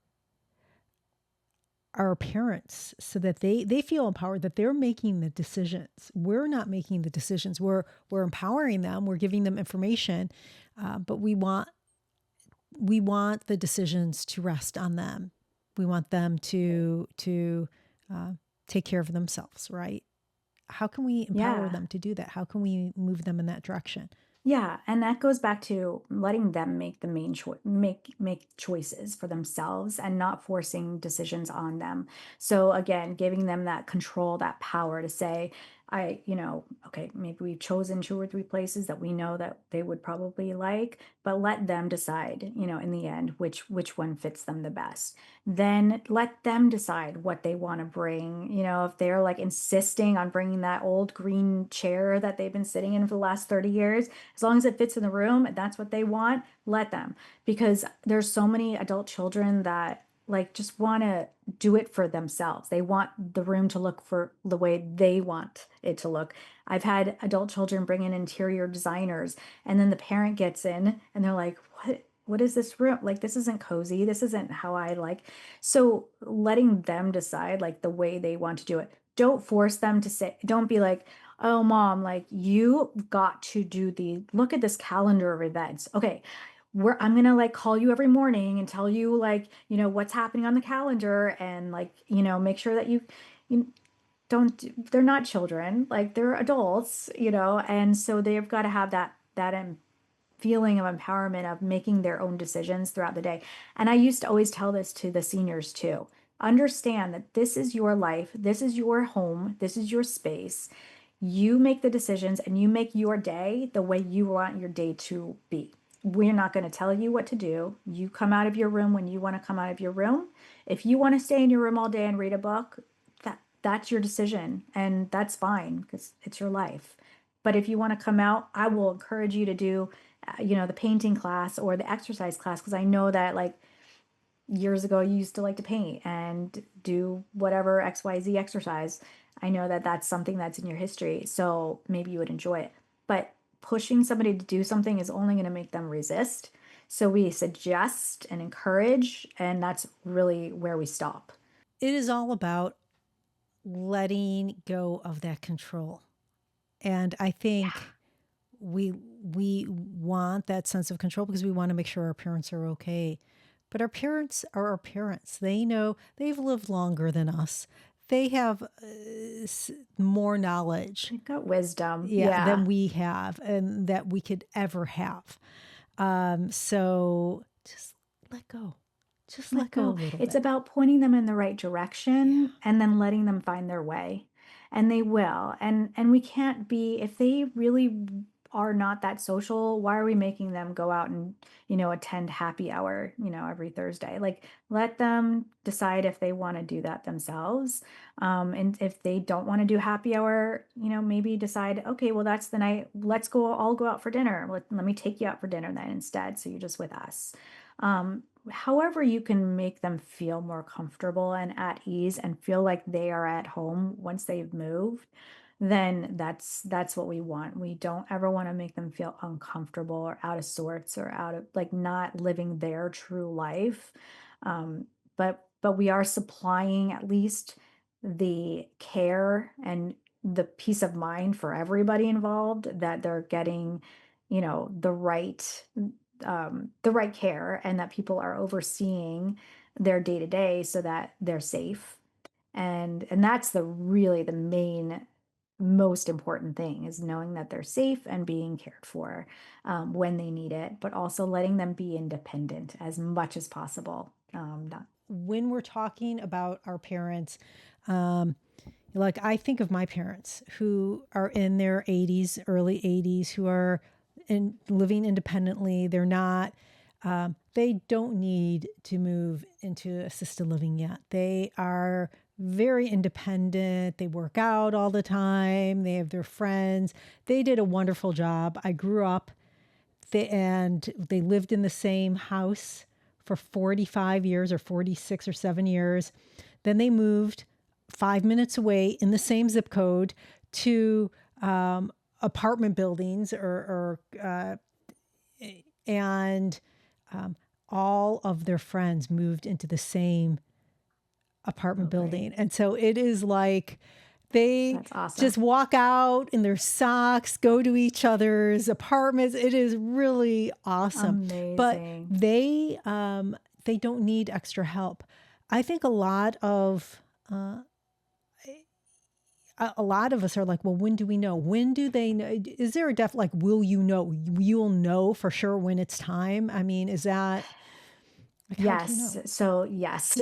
our parents so that they feel empowered, that they're making the decisions? We're not making the decisions. We're empowering them. We're giving them information, but we want the decisions to rest on them. We want them to uh, take care of themselves, right? How can we empower Yeah. them to do that? How can we move them in that direction? Yeah, and that goes back to letting them make the main choice, make choices for themselves and not forcing decisions on them. So again, giving them that control, that power to say, okay, maybe we've chosen two or three places that we know that they would probably like, but let them decide, in the end, which one fits them the best. Then let them decide what they want to bring. If they're like insisting on bringing that old green chair that they've been sitting in for the last 30 years, as long as it fits in the room and that's what they want, let them. Because there's so many adult children that like just want to do it for themselves. They want the room to look for the way they want it to look. I've had adult children bring in interior designers, and then the parent gets in and they're like, what is this room? Like, this isn't cozy. This isn't how I like. So letting them decide like the way they want to do it. Don't force them to say, don't be like, oh, mom, like you got to do look at this calendar of events. Okay, I'm gonna like call you every morning and tell you like, what's happening on the calendar, and like, make sure that you they're not children, like they're adults, and so they've got to have that feeling of empowerment of making their own decisions throughout the day. And I used to always tell this to the seniors too. Understand that this is your life, this is your home, this is your space. You make the decisions and you make your day the way you want your day to be. We're not going to tell you what to do. You come out of your room when you want to come out of your room. If you want to stay in your room all day and read a book, that's your decision, and that's fine because it's your life. But if you want to come out, I will encourage you to do, the painting class or the exercise class, because I know that like years ago you used to like to paint and do whatever XYZ exercise. I know that that's something that's in your history, so maybe you would enjoy it. But pushing somebody to do something is only going to make them resist. So we suggest and encourage, and that's really where we stop. It is all about letting go of that control. And I Yeah. think we we want that sense of control because we want to make sure our parents are okay. But our parents are our parents. They know they've lived longer than us. They have more knowledge, They've got wisdom. yeah, than Yeah. we have and that we could ever have. So just let go. Just Let let go a go. little It's bit. about pointing them in the right Yeah. direction and then letting them find their way. And they will. And we can't be, if they really are not that social, why are we making them go out and, attend happy hour, every Thursday? Like, let them decide if they want to do that themselves. And if they don't want to do happy hour, maybe decide, okay, well, that's the night. Let's go all go out for dinner. Let me take you out for dinner then instead. So you're just with us. However you can make them feel more comfortable and at ease and feel like they are at home once they've moved, then that's what we want. We don't ever want to make them feel uncomfortable or out of sorts or out of like not living their true life. Um, but we are supplying at least the care and the peace of mind for everybody involved that they're getting, the right care and that people are overseeing their day to day so that they're safe. And that's the main most important thing is knowing that they're safe and being cared for when they need it, but also letting them be independent as much as possible. Not When we're talking about our parents, um, like I think of my parents who are in their 80s, early 80s, who are living independently. They're not, they don't need to move into assisted living yet. They are very independent. They work out all the time. They have their friends. They did a wonderful job. I grew up and they lived in the same house for 45 years or 46 or 7 years. Then they moved 5 minutes away in the same zip code to apartment buildings and all of their friends moved into the same apartment so building. great. And so it is like they That's awesome. just walk out in their socks, go to each other's apartments. It is really awesome. But Amazing. they don't need extra help. I think a lot of us are like, well, when do we know? When do they know? Is there a like, will you know? You'll know for sure when it's time. I mean, is that like, how do you Yes. know? So yes,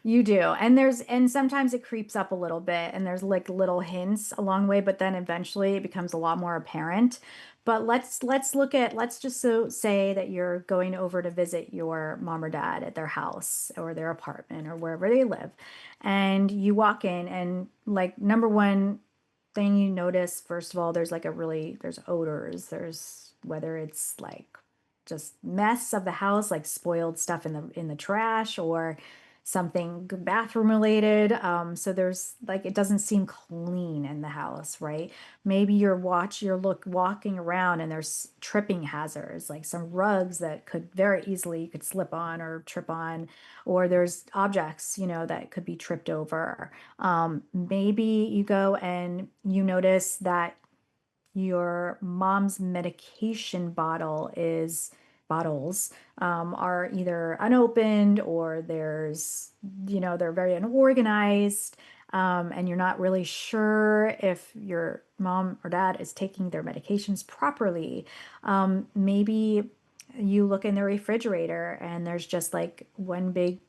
you do. And sometimes it creeps up a little bit and there's like little hints along the way, but then eventually it becomes a lot more apparent. But let's just say that you're going over to visit your mom or dad at their house or their apartment or wherever they live. And you walk in and like number one thing you notice, first of all, there's odors. There's whether it's like just mess of the house, like spoiled stuff in the trash or something bathroom related. So there's like it doesn't seem clean in the house, right? Maybe you're walking around and there's tripping hazards, like some rugs that could very easily you could slip on or trip on, or there's objects, that could be tripped over. Maybe you go and you notice that your mom's medication bottles are either unopened or they're very unorganized, and you're not really sure if your mom or dad is taking their medications properly. Maybe you look in the refrigerator and there's just like one big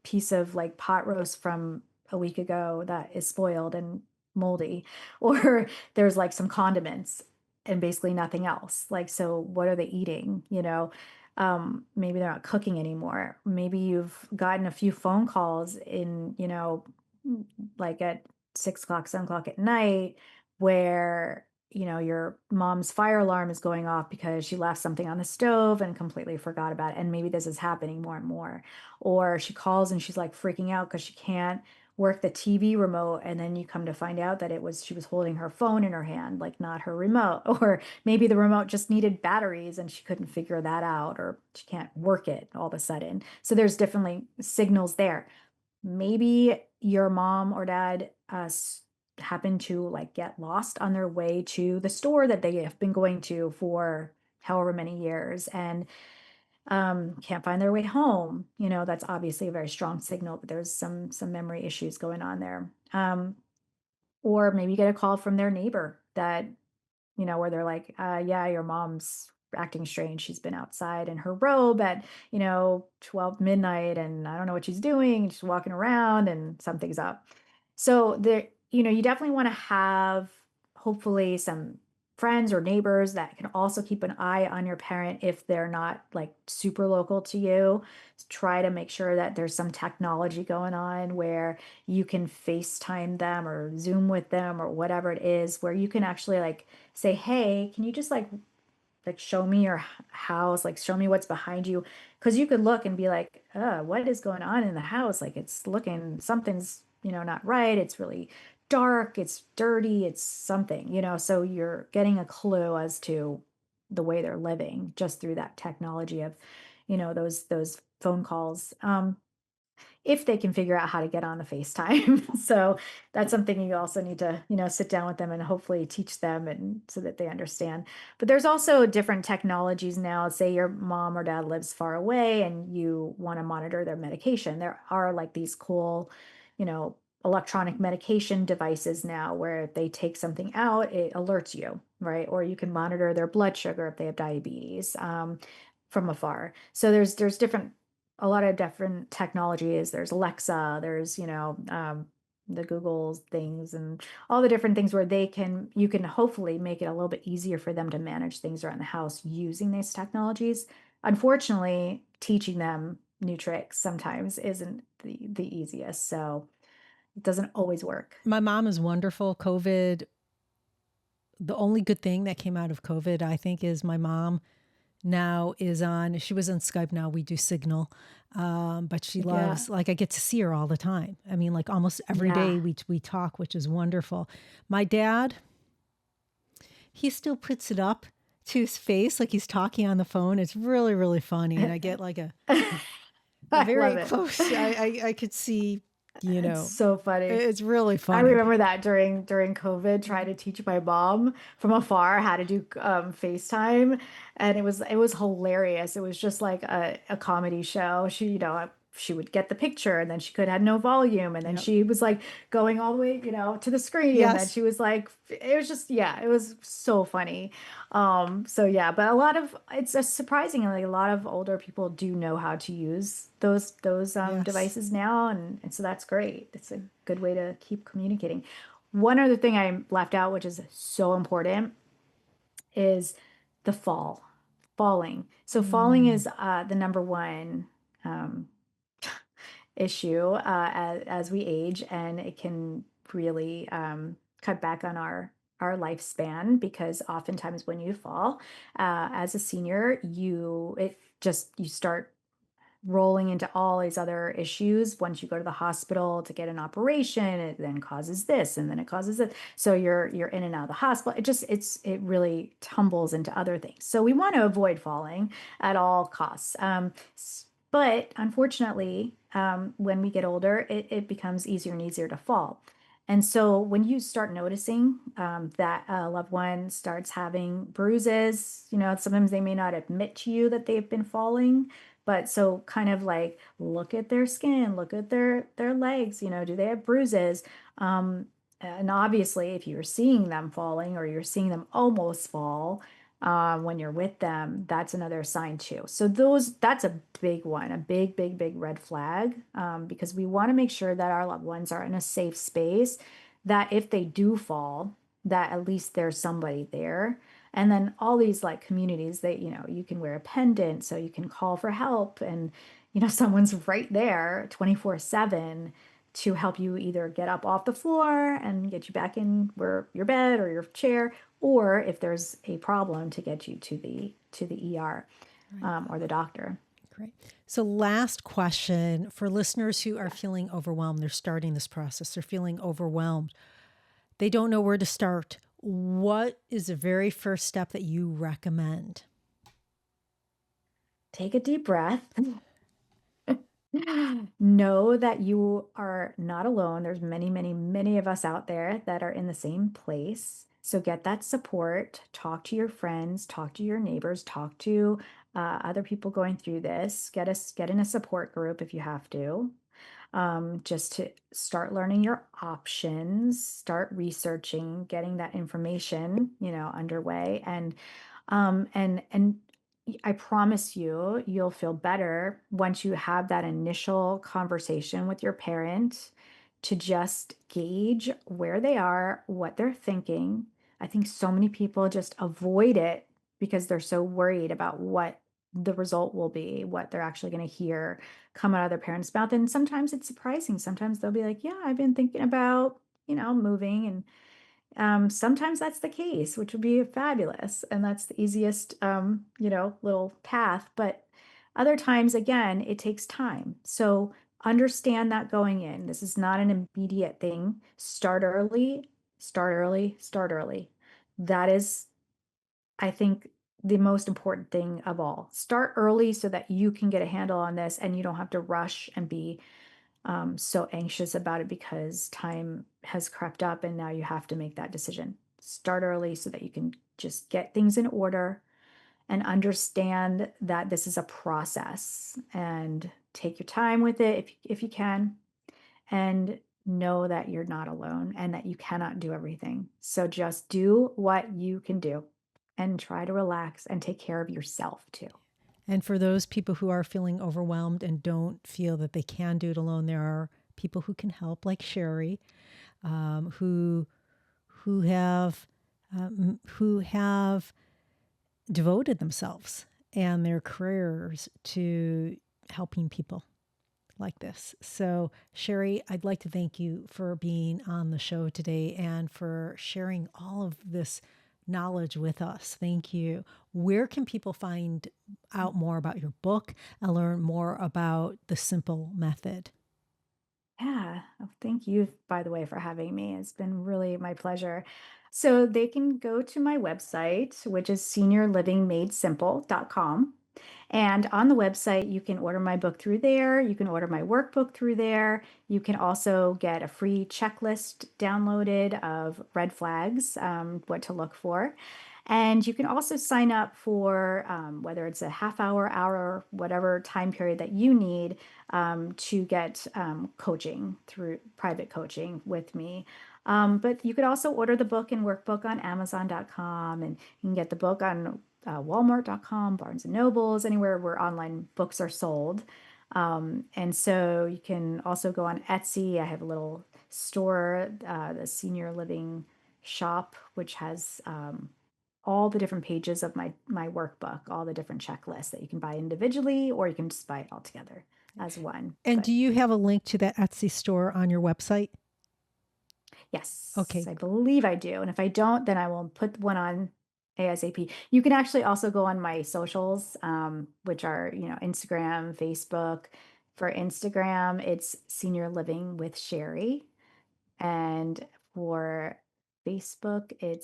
piece of like pot roast from a week ago that is spoiled and moldy, or there's like some condiments and basically nothing else. Like, so what are they eating? Maybe they're not cooking anymore. Maybe you've gotten a few phone calls like at 6 o'clock, 7 o'clock at night, where your mom's fire alarm is going off because she left something on the stove and completely forgot about it. And maybe this is happening more and more. Or she calls and she's like freaking out because she can't work the TV remote. And then you come to find out that she was holding her phone in her hand, like not her remote. Or maybe the remote just needed batteries and she couldn't figure that out, or she can't work it all of a sudden. So there's definitely signals there. maybe your mom or dad happen to like get lost on their way to the store that they have been going to for however many years, and can't find their way home. That's obviously a very strong signal that there's some memory issues going on there. Or maybe you get a call from their neighbor that, where they're like, yeah, your mom's acting strange. She's been outside in her robe at, 12 midnight, and I don't know what she's doing. She's walking around and something's up. So there, you definitely want to have hopefully some friends or neighbors that can also keep an eye on your parent if they're not like super local to you. Try to make sure that there's some technology going on where you can FaceTime them or Zoom with them or whatever it is, where you can actually like say, hey, can you just like show me your house, like show me what's behind you, because you could look and be like, what is going on in the house? Like it's looking, something's not right. It's really dark, it's dirty, it's something, so you're getting a clue as to the way they're living just through that technology of those phone calls. If they can figure out how to get on the FaceTime. So that's something you also need to, sit down with them and hopefully teach them, and so that they understand. But there's also different technologies now. Say your mom or dad lives far away and you want to monitor their medication. There are like these cool, you know, electronic medication devices now where if they take something out, it alerts you, right? Or you can monitor their blood sugar if they have diabetes, from afar. So there's different a lot of different technologies. There's Alexa, there's, the Google things and all the different things where you can hopefully make it a little bit easier for them to manage things around the house using these technologies. Unfortunately, teaching them new tricks sometimes isn't the easiest. So it doesn't always work. My mom is wonderful. COVID, the only good thing that came out of COVID, I think, is my mom now is on, she was on Skype, now we do Signal. But she Yeah. loves, like, I get to see her all the time. I mean, like almost every Yeah. day we talk, which is wonderful. My dad, he still puts it up to his face like he's talking on the phone. It's really, really funny. And I get like a I love very it. close, I could see, you It's know, so funny. it's really I funny. remember that during COVID, trying to teach my mom from afar how to do FaceTime, and it was hilarious. It was just like a comedy show. She would get the picture, and then she could had no volume, and then Yep. she was like going all the way, to the screen, and then Yes. she was like, it was just, yeah, it was so funny. So yeah, but it's a surprisingly a lot of older people do know how to use those Yes. devices now, and so that's great. It's a good way to keep communicating. One other thing I left out, which is so important, is the falling. So falling Mm, is the number one um, issue as we age, and it can really cut back on our lifespan, because oftentimes when you fall as a senior, you start rolling into all these other issues. Once you go to the hospital to get an operation, it then causes this, and then it causes it. So you're in and out of the hospital. It really tumbles into other things. So we want to avoid falling at all costs. But unfortunately, when we get older, it becomes easier and easier to fall. And so when you start noticing that a loved one starts having bruises, sometimes they may not admit to you that they've been falling, but so kind of like look at their skin, look at their legs, do they have bruises? And obviously, if you're seeing them falling or you're seeing them almost fall when you're with them, that's another sign too. So that's a big one, a big, big, big red flag, because we want to make sure that our loved ones are in a safe space, that if they do fall, that at least there's somebody there. And then all these like communities that, you can wear a pendant so you can call for help, and, someone's right there 24/7 to help you either get up off the floor and get you back in where your bed or your chair, or if there's a problem to get you to the ER right. or the doctor. Great. So, last question for listeners who are feeling overwhelmed. They're starting this process, they're feeling overwhelmed. They don't know where to start. What is the very first step that you recommend? Take a deep breath. Know that you are not alone. There's many, many, many of us out there that are in the same place. So get that support. Talk to your friends, talk to your neighbors, talk to other people going through this. Get in a support group if you have to. Just to start learning your options, start researching, getting that information, underway, and I promise you, you'll feel better once you have that initial conversation with your parent to just gauge where they are, what they're thinking. I think so many people just avoid it because they're so worried about what the result will be, what they're actually going to hear come out of their parents' mouth. And sometimes it's surprising. Sometimes they'll be like, yeah, I've been thinking about, moving. And sometimes that's the case, which would be fabulous. And that's the easiest, little path. But other times, again, it takes time. So understand that going in. This is not an immediate thing. Start early, start early, start early. That is, I think, the most important thing of all. Start early so that you can get a handle on this and you don't have to rush and be so anxious about it because time has crept up and now you have to make that decision. Start early so that you can just get things in order and understand that this is a process and take your time with it if you can, and know that you're not alone and that you cannot do everything. So just do what you can do and try to relax and take care of yourself too. And for those people who are feeling overwhelmed and don't feel that they can do it alone, there are people who can help, like Shari, who who have who have devoted themselves and their careers to helping people like this. So, Shari, I'd like to thank you for being on the show today and for sharing all of this knowledge with us. Thank you. Where can people find out more about your book and learn more about the S.I.M.P.L.E method? Yeah. Oh, thank you, by the way, for having me. It's been really my pleasure. So they can go to my website, which is seniorlivingmadesimple.com. And on the website, you can order my book through there. You can order my workbook through there. You can also get a free checklist downloaded of red flags, what to look for. And you can also sign up for whether it's a half hour, whatever time period that you need to get coaching through private coaching with me. But you could also order the book and workbook on Amazon.com, and you can get the book on Walmart.com, Barnes and Nobles, anywhere where online books are sold. And so you can also go on Etsy. I have a little store, the Senior Living Shop, which has all the different pages of my workbook, all the different checklists that you can buy individually, or you can just buy it all together as one. And But do you have a link to that Etsy store on your website? yes, Okay. I believe I do. And if I don't, then I will put one on ASAP. You can actually also go on my socials, which are, Instagram, Facebook. For Instagram, it's Senior Living with Shari. And for Facebook, you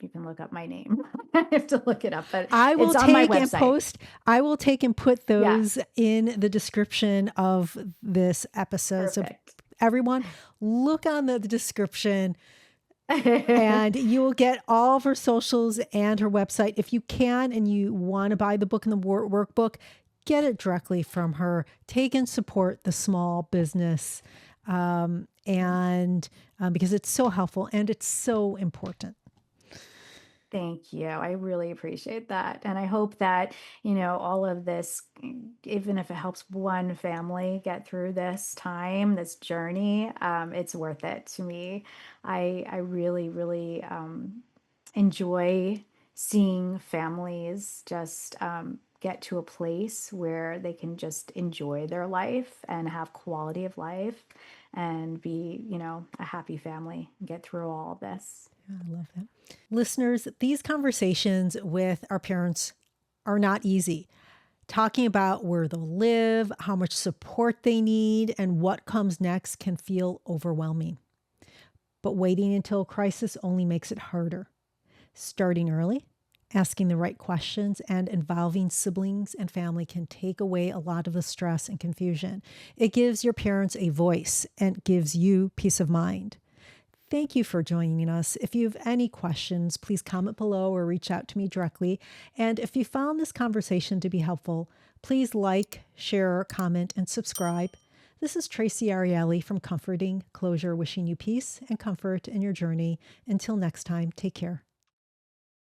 can look up my name. I have to look it up, but I will it's on my take and website. post, I will take and put Yeah, those in the description of this episode. So perfect. everyone, look on the description and you will get all of her socials and her website. If you can and you want to buy the book and the workbook, get it directly from her. Take and support the small business, and because it's so helpful and it's so important. Thank you. I really appreciate that. And I hope that, all of this, even if it helps one family get through this time, this journey, it's worth it to me. I really, really enjoy seeing families just get to a place where they can just enjoy their life and have quality of life and be, a happy family and get through all of this. I love that. Listeners, these conversations with our parents are not easy. Talking about where they'll live, how much support they need, and what comes next can feel overwhelming. But waiting until crisis only makes it harder. Starting early Asking the right questions and involving siblings and family can take away a lot of the stress and confusion. It gives your parents a voice and gives you peace of mind. Thank you for joining us. If you have any questions, please comment below or reach out to me directly. And if you found this conversation to be helpful, please like, share, comment, and subscribe. This is Traci Arieli from Comforting Closure, wishing you peace and comfort in your journey. Until next time, take care.